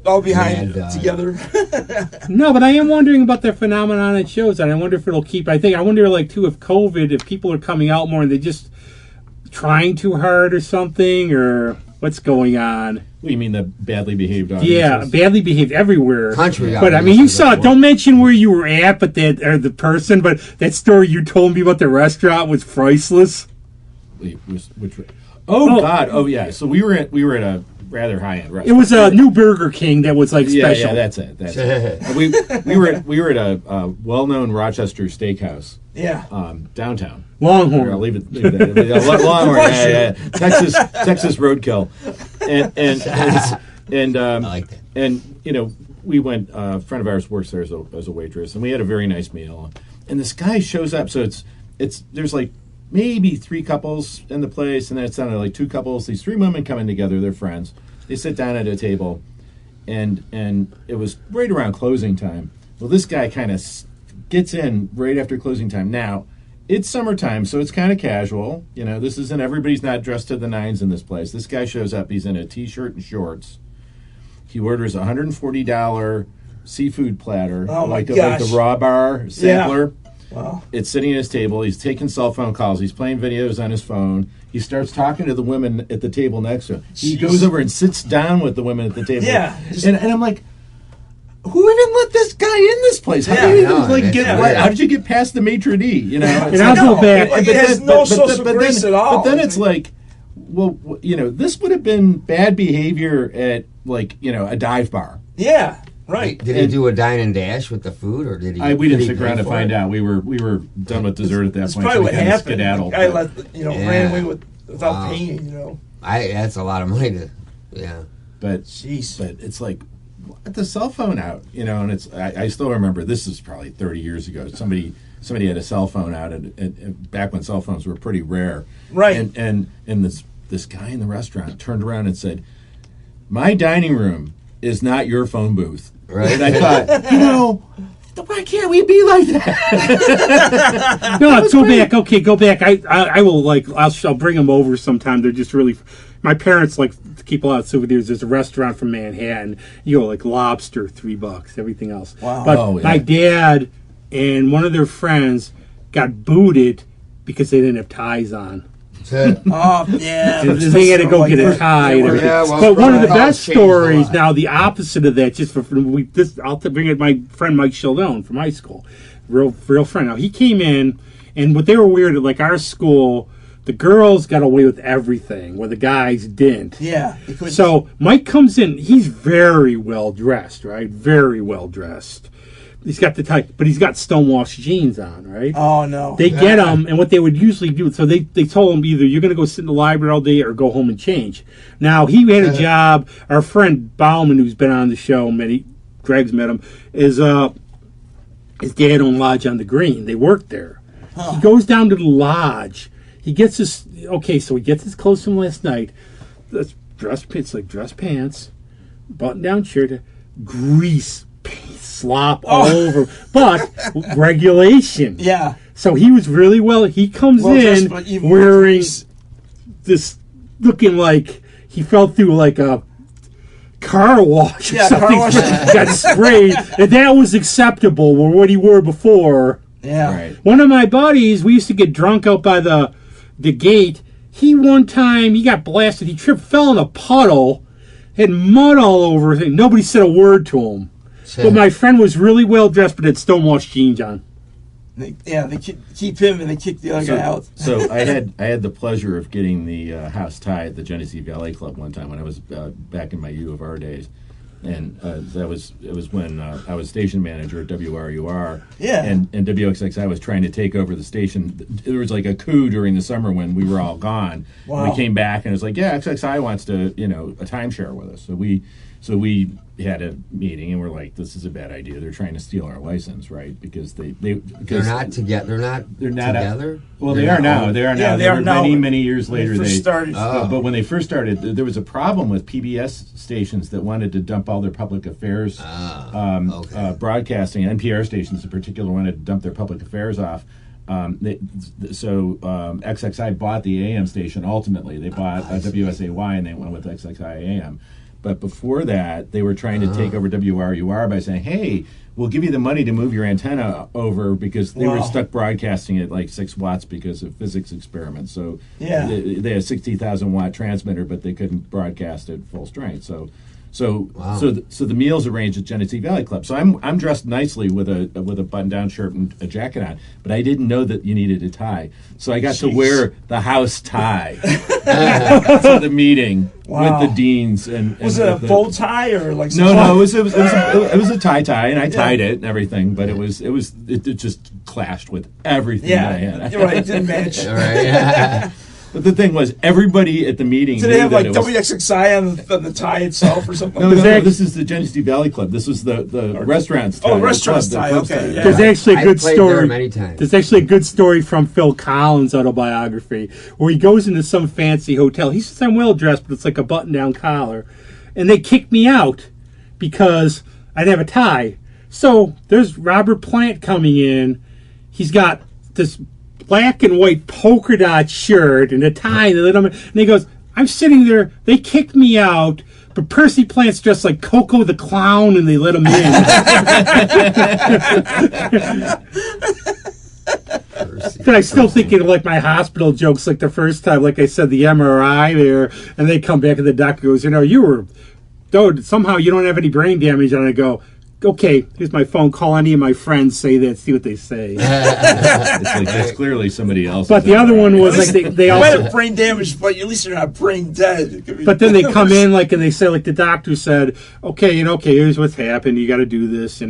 All behind together. No, but I am wondering about the phenomenon it shows, and I wonder if it'll keep. I wonder, like, too, if COVID, if people are coming out more and they just trying too hard or something, or what's going on. What do you mean the badly behaved audiences? Yeah, badly behaved everywhere. Country but I mean, you saw it. Don't mention where you were at, but the person. But that story you told me about the restaurant was priceless. Wait, which? Oh God! Oh yeah. So we were at a rather high end restaurant. It was a new Burger King that was like special. Yeah, that's it. we were at a well known Rochester steakhouse. Yeah. Downtown. Longhorn. I'll leave it there. Longhorn. Yeah. Texas roadkill. And I like that. And we went. A friend of ours works there as a waitress, and we had a very nice meal. And this guy shows up. So it's there's like maybe 3 couples in the place, and then it's down to like 2 couples. These 3 women coming together. They're friends. They sit down at a table, and it was right around closing time. Well, this guy kind of gets in right after closing time. Now, it's summertime, so it's kind of casual. This isn't, everybody's not dressed to the nines in this place. This guy shows up. He's in a T-shirt and shorts. He orders a $140 seafood platter, like the raw bar sampler. Yeah. Wow. It's sitting at his table. He's taking cell phone calls. He's playing videos on his phone. He starts talking to the women at the table next to him. He goes over and sits down with the women at the table. Yeah. And I'm like, who even let this guy in this place? How did you get past the maitre d'? And I'll go back. It has no social grace at all. But then it's like, well, this would have been bad behavior at a dive bar. Yeah, right. Did he do a dine and dash with the food, or did he? We didn't stick around to find out. We were done with dessert at that That's point. probably what happened. Skedaddled, the guy ran away without paying. That's a lot of money to. Yeah. But it's like, at the cell phone out, and it's. I still remember, this is probably 30 years ago. Somebody had a cell phone out, and back when cell phones were pretty rare, right? And this guy in the restaurant turned around and said, "My dining room is not your phone booth." Right. And I thought, why can't we be like that? No, go back. Okay, go back. I will I'll bring them over sometime. They're just really. My parents like to keep a lot of souvenirs. There's a restaurant from Manhattan. You go like lobster, $3. Everything else. Wow. But my dad and one of their friends got booted because they didn't have ties on. Oh yeah, they had to go get a tie. And everything. But one of the best stories now, the opposite of that, just I'll bring it. My friend Mike Sheldon from high school, real friend. Now he came in, and what they were weird at, like our school, the girls got away with everything, where the guys didn't. Yeah. So Mike comes in. He's very well dressed, right? Very well dressed. He's got the tie, but he's got stonewashed jeans on, right? Oh, no. They get him, and what they would usually do, so they told him either you're going to go sit in the library all day or go home and change. Now, he had a job. Our friend Bauman, who's been on the show, Greg's met him, is his dad owned Lodge on the Green. They worked there. Huh. He goes down to the lodge. He gets his clothes from last night. Dress pants, button-down shirt, grease, slop all over, but regulation. Yeah. So he was really he comes in wearing this, looking like he fell through like a car wash or something. Car wash. Got sprayed, and that was acceptable with what he wore before. Yeah. Right. One of my buddies, we used to get drunk out by the gate. One time he got blasted. He tripped, fell in a puddle, had mud all over him. Nobody said a word to him. But my friend was really well dressed, but had stonewashed jeans on. They keep him, and they kick the other guy out. So I had the pleasure of getting the house tie at the Genesee Ballet Club one time when I was back in my U of R days, and it was when I was station manager at WRUR. Yeah. And WXXI was trying to take over the station. There was like a coup during the summer when we were all gone. Wow. And we came back, and it was like, yeah, XXI wants to a timeshare with us. So we So we had a meeting and we're like, this is a bad idea. They're trying to steal our license, right? Because they're not together. They're not together. Well, they are now. They are now. Yeah, they are now. Many years later. They first started. But when they first started, there was a problem with PBS stations that wanted to dump all their public affairs broadcasting. NPR stations in particular wanted to dump their public affairs off. XXI bought the AM station. Ultimately, they bought WSAY and they went with XXI AM. But before that, they were trying to take over WRUR by saying, hey, we'll give you the money to move your antenna over, because they were stuck broadcasting at like 6 watts because of physics experiments. So they had a 60,000 watt transmitter, but they couldn't broadcast at full strength. So the meals arranged at Genesee Valley Club. So I'm dressed nicely with a button down shirt and a jacket on, but I didn't know that you needed a tie. So I got to wear the house tie to the meeting with the deans. And was it a bow tie or like? No, it was a tie, and I tied it and everything. But it just clashed with everything that I had. You're right, it didn't match. All right. But the thing was, everybody at the meeting. Did they have like WXXI on the tie itself or something? No, this is the Genesee Valley Club. This was the restaurant's tie. Oh, restaurant's tie. Okay. Yeah. There's actually a good story. Many times. There's actually a good story from Phil Collins' autobiography where he goes into some fancy hotel. He says, I'm well dressed, but it's like a button-down collar, and they kicked me out because I didn't have a tie. So there's Robert Plant coming in. He's got this black and white polka dot shirt and a tie, and he goes, I'm sitting there, they kicked me out, but Percy Plant's dressed like Coco the Clown, and they let him in. But I still thinking of like my hospital jokes, like the first time, like I said, the MRI there, and they come back and the doctor goes, somehow you don't have any brain damage, and I go, okay, here's my phone. Call any of my friends. Say that. See what they say. It's clearly somebody else. But the other one was like they might also have brain damage, but at least you're not brain dead. But then they come in and they say the doctor said, okay, here's what's happened. You got to do this.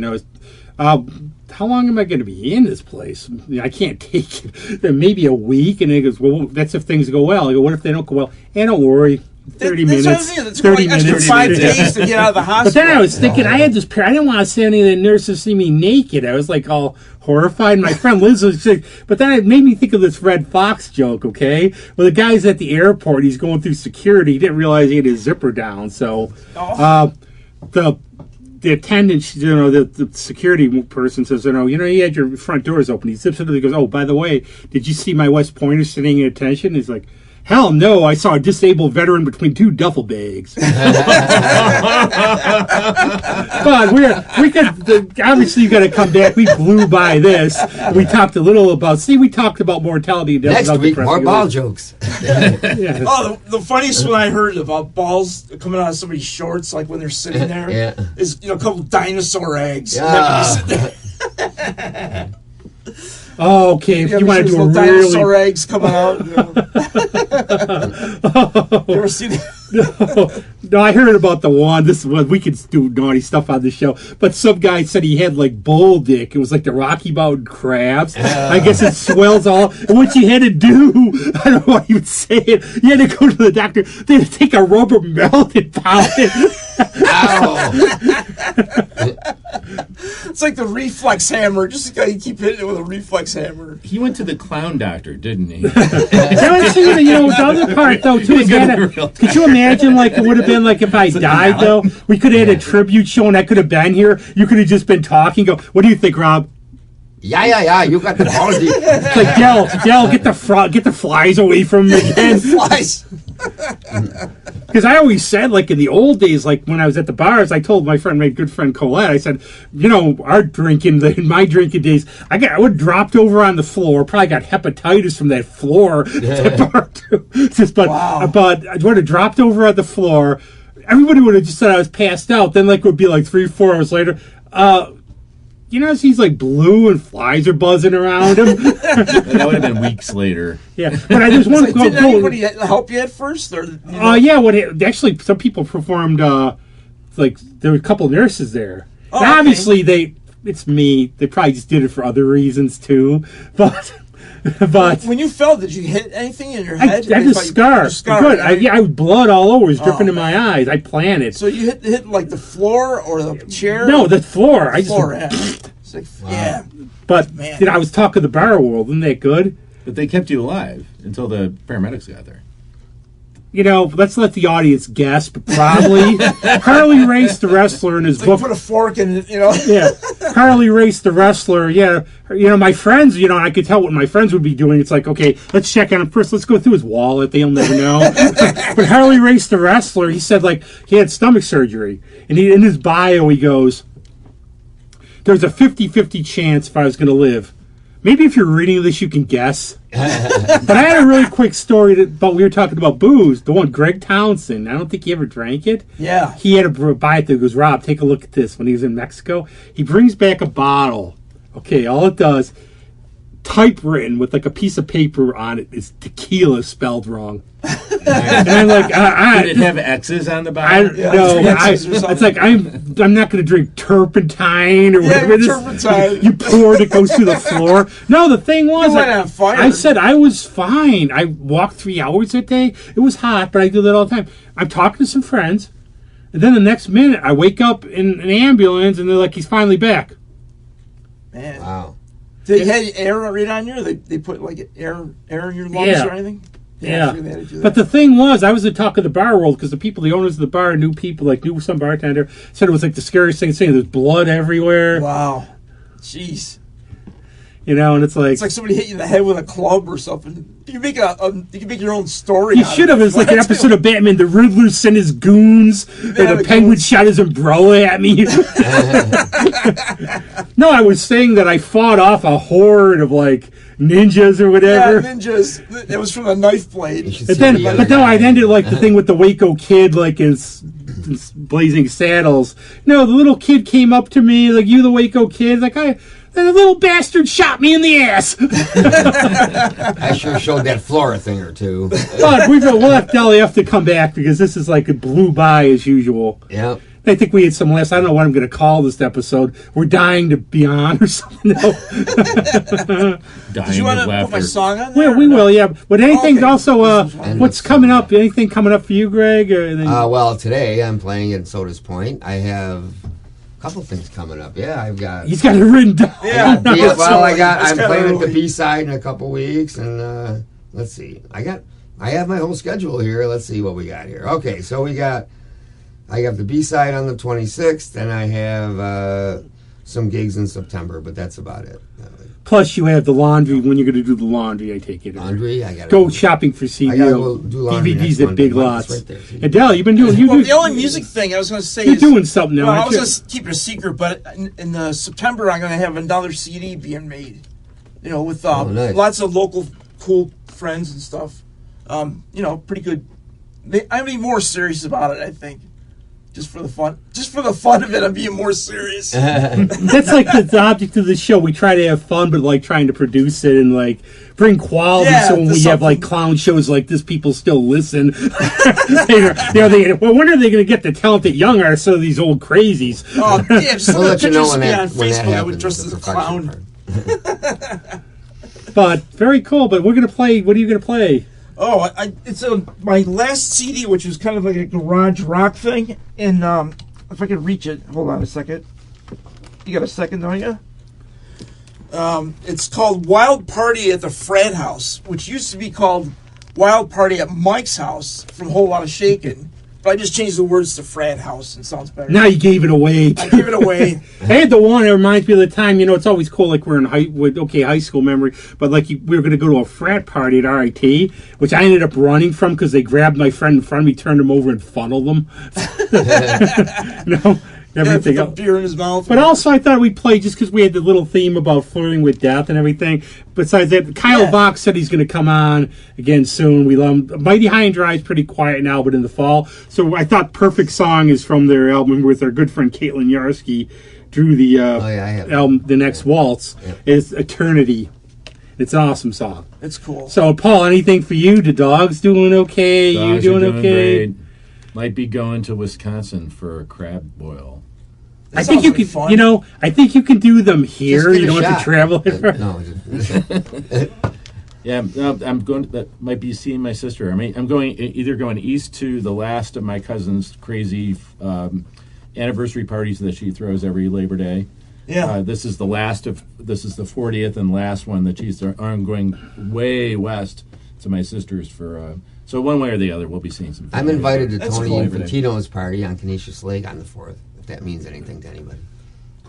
How long am I going to be in this place? I can't take it. Maybe a week. And he goes, well, that's if things go well. I go, what if they don't go well? And don't worry. 30 minutes. It's 30 minutes. Extra 5 days to get out of the hospital. But then I was thinking, I had this pair. I didn't want to see any of the nurses see me naked. I was like all horrified. My friend Liz was like, but then it made me think of this Red Fox joke, okay? Well, the guy's at the airport. He's going through security. He didn't realize he had his zipper down. So the attendant, the security person says, you had your front doors open. He zips it. He goes, oh, by the way, did you see my West Pointer sitting at attention? He's like, hell no, I saw a disabled veteran between 2 duffel bags. But we could, obviously you got to come back. We blew by this. We talked a little about, we talked about mortality. Next week, more ball jokes. Yeah. Oh, the funniest one I heard about balls coming out of somebody's shorts, like when they're sitting there, is a couple dinosaur eggs. Oh, okay. If you want to do a dinosaur eggs coming out. You ever seen it? No, I heard about the one. This was we could do naughty stuff on the show, but some guy said he had like bull dick. It was like the Rocky Mountain crabs. I guess it swells all. And what you had to do, I don't know why you would say it. You had to go to the doctor. They had to take a rubber mallet and pound it. Ow! It's like the reflex hammer. Just keep hitting it with a reflex hammer. He went to the clown doctor, didn't he? The other part though too is could you imagine like it would have been like if I died though? We could have had a tribute show and I could have been here. You could have just been talking. Go, what do you think, Rob? Yeah. You got the quality. It's like Del, get the flies away from me again. Flies. Because I always said, like in the old days, like when I was at the bars, I told my good friend Colette, I said, our drinking, in my drinking days, I would have dropped over on the floor, probably got hepatitis from that floor. But I would have dropped over on the floor. Everybody would have just said I was passed out. Then it would be like 3-4 hours later. He's like blue and flies are buzzing around him. That would have been weeks later. Yeah, but I just want to Did anybody help you at first? Or actually, some people performed. There were a couple nurses there. Oh, obviously, it's me. They probably just did it for other reasons too. But But when you fell, did you hit anything in your head? I had a scar. Good. I blood all over. It was dripping in my eyes. I planned it. So you hit like the floor or the chair? No, the floor. The floor, It's like, yeah. But I was talking the bar world. Isn't that good? But they kept you alive until the paramedics got there. Let's let the audience guess, but probably Harley Race, the wrestler, in his book. Put a fork in it, Yeah, Harley Race, the wrestler. Yeah, my friends. I could tell what my friends would be doing. It's like, okay, let's check on him first. Let's go through his wallet. They'll never know. But Harley Race, the wrestler, he said he had stomach surgery, and in his bio he goes, "There's a 50-50 chance if I was going to live." Maybe if you're reading this, you can guess. But I had a really quick story about we were talking about booze. The one, Greg Townsend. I don't think he ever drank it. Yeah. He had to buy it. He goes, Rob, take a look at this. When he was in Mexico, he brings back a bottle. Okay, all it does, typewritten with a piece of paper on it, is tequila spelled wrong. And I'm like, did it have X's on the bottom? It's like I'm not going to drink turpentine or whatever it is. Turpentine. You pour it, it goes through the floor. No, the thing was, I said I was fine. I walked 3 hours a day. It was hot, but I do that all the time. I'm talking to some friends, and then the next minute I wake up in an ambulance, and they're like, he's finally back. Man. Wow. Did they have air right on you? They put air in your lungs or anything? Yeah. But the thing was, I was the talk of the bar world because the owners of the bar knew people, knew some bartender, said it was the scariest thing saying. There's blood everywhere. Wow. Jeez. And it's like somebody hit you in the head with a club or something. You can make you can make your own story. You should have. It's like an episode of Batman. The Riddler sent his goons, or the Penguin shot his umbrella at me. No, I was saying that I fought off a horde of ninjas or whatever. Yeah, ninjas. It was from a knife blade. I'd ended the thing with the Waco kid, in Blazing Saddles. No, the little kid came up to me, you the Waco kid, the little bastard shot me in the ass. I sure showed that Flora thing or two. But we'll have LAF to come back because this is it blew by as usual. Yeah. I think we had some last. I don't know what I'm going to call this episode. We're dying to be on or something. Did you want to put my song on there? Well, we will, yeah. But anything also, what's coming up? Anything coming up for you, Greg? Well, today I'm playing at Soda's Point. I have a couple things coming up. Yeah, I've got. He's got it written down. Yeah. I'm playing at the B-side in a couple weeks, and let's see. I have my whole schedule here. Let's see what we got here. Okay, so I got the B-side on the 26th, and I have some gigs in September, but that's about it. Plus, you have the laundry. When you're going to do the laundry, I take it. Laundry? I got to go shopping for CD. I got to do laundry DVDs at Big Lots. Right there. Adele, you've been doing... the only music thing I was going to say you're doing something now. Well, I was going to keep it a secret, but in September, I'm going to have another CD being made. With nice. Lots of local cool friends and stuff. Pretty good. I'm being more serious about it, I think. Just for the fun of it, I'm being more serious. That's the object of the show. We try to have fun, but trying to produce it and bring quality. So when we have clown shows like this, people still listen. When are they going to get the talented young artists so these old crazies? Oh yeah, just we'll let you know when on that Facebook. I would happens. dress as a clown. But very cool. But we're going to play. What are you going to play? Oh, it's my last CD, which is kind of like a garage rock thing. And if I can reach it, hold on a second. You got a second, don't you? It's called Wild Party at the Frat House, which used to be called Wild Party at Mike's House from Whole Lot of Shakin'. But I just changed the words to Frat House and it sounds better. Now you gave it away. I gave it away. I had the one that reminds me of the time, it's always cool, we're in high school memory, but we were going to go to a frat party at RIT, which I ended up running from because they grabbed my friend in front of me, turned him over, and funneled him. Everything put the beer in his mouth. But also, I thought we'd play just because we had the little theme about flirting with death and everything. Besides that, Kyle Vox said he's going to come on again soon. We love him. Mighty High and Dry is pretty quiet now, but in the fall. So I thought Perfect Song is from their album with our good friend Caitlin Yarsky, drew the album, The Next Waltz. Yeah. It's Eternity. It's an awesome song. It's cool. So, Paul, anything for you? The dog's doing okay? Dogs you doing Great. okay? Might be going to Wisconsin for a crab boil. I think you can. I think you can do them here. You don't have to travel. No. Yeah, I'm going. That might be seeing my sister. I mean, I'm going east to the last of my cousin's crazy anniversary parties that she throws every Labor Day. Yeah. This is the 40th and last one that she's. I'm going way west to my sister's for. So one way or the other, we'll be seeing some. I'm invited to That's Tony cool. Infantino's party on Canisius Lake on the 4th. If that means anything to anybody.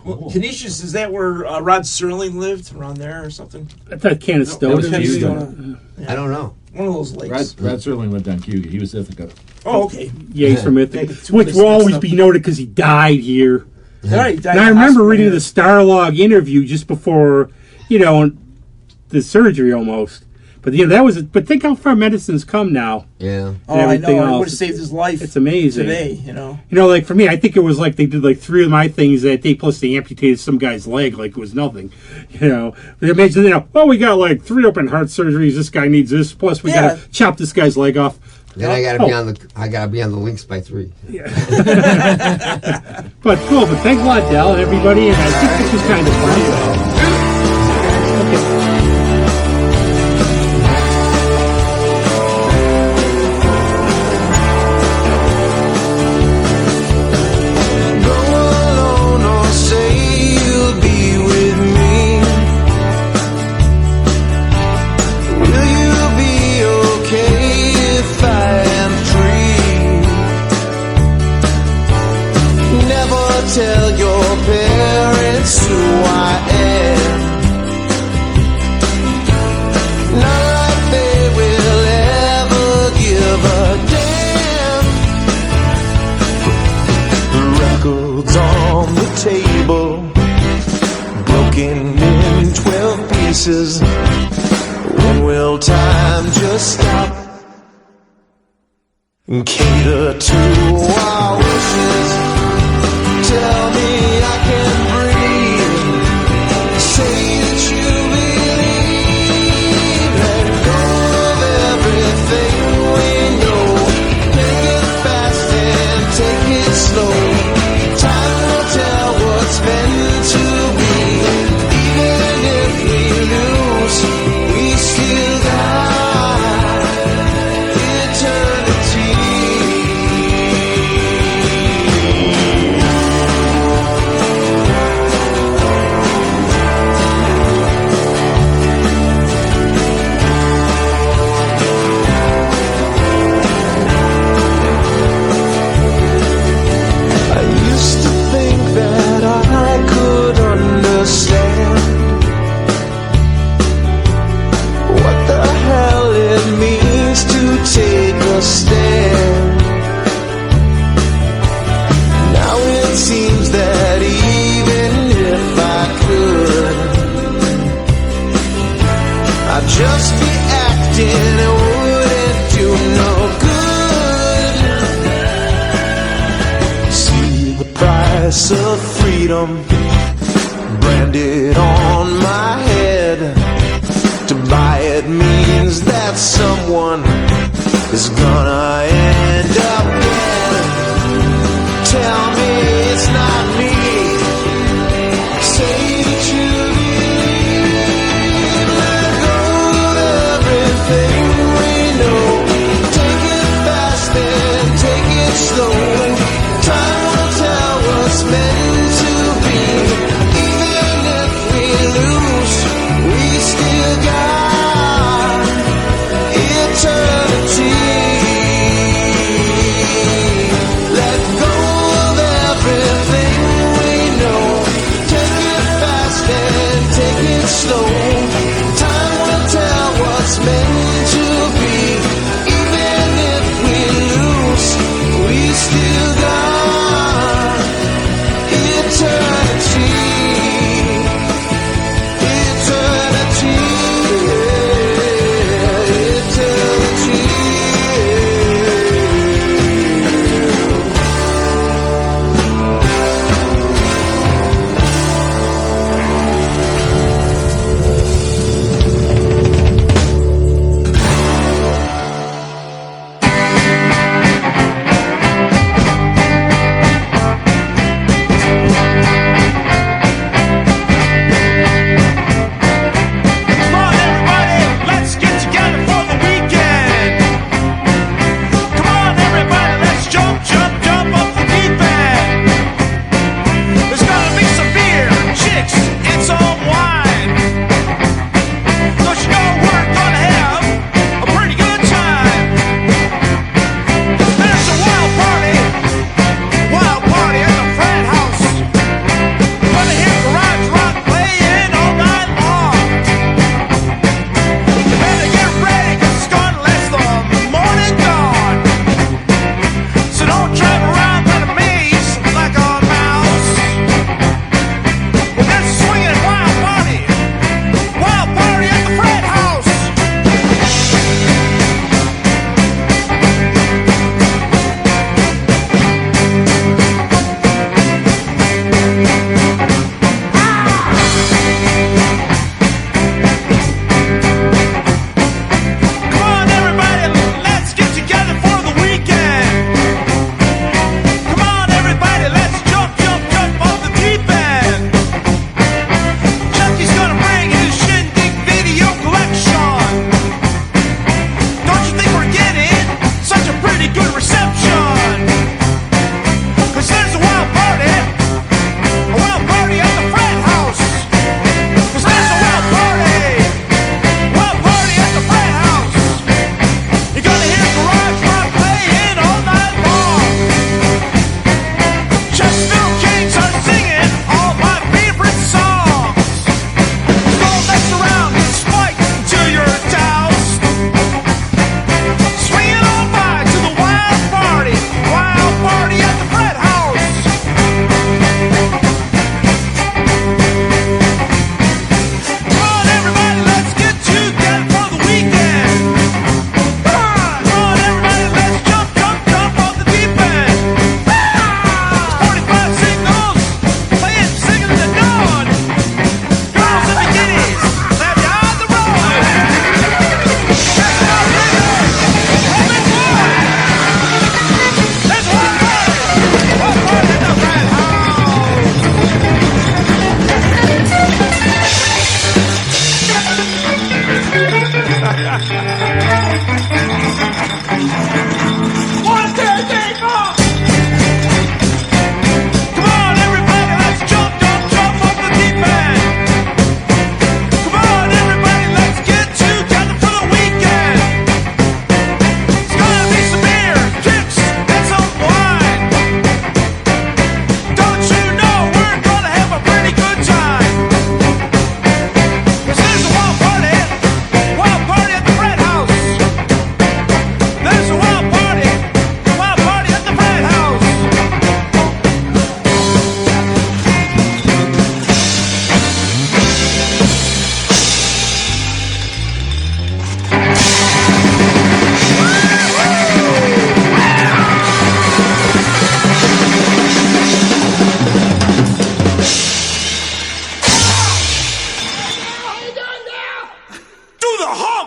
Well, Canisius, is that where Rod Serling lived, around there or something? I thought Canastota. was Canastota. Yeah. I don't know. One of those lakes. Rod Serling lived on Cuga. He was Ithaca. Oh, okay. Yeah, he's from Ithaca, Two which places will always mixed be up. noted because he died here. Yeah, he died And I in the remember hospital, reading yeah. the Starlog interview just before, the surgery almost. But that was. But think how far medicine's come now. Yeah. Oh, I everything know. It else. would have saved his life. It's amazing. Today, Like for me, I think it was like they did like 3 of my things that day, plus they amputated some guy's leg like it was nothing. They imagine, we got like 3 open heart surgeries. This guy needs this. Plus we got to chop this guy's leg off. Then I gotta be on the links by 3. Yeah. But cool. But thanks a lot, Del, and everybody. And I think this was kind of fun. Okay. Tell your parents who I am. Not like they will ever give a damn. The records on the table, broken in 12 pieces. When will time just stop and cater to our wishes? Tell me I can breathe. Say that you believe. Let go of everything we know. Take it fast and take it slow. Time will tell what's meant to be. Even if we lose, we still got eternity. Take a stand. Now it seems that even if I could, I'd just be acting and wouldn't do no good. See the price of freedom branded on my head. To buy it means that someone is gonna end up dead. Tell me it's not me. Say that you believe. Let go of everything we know. Take it fast and take it slow. Time will tell what's meant to be. Even if heart.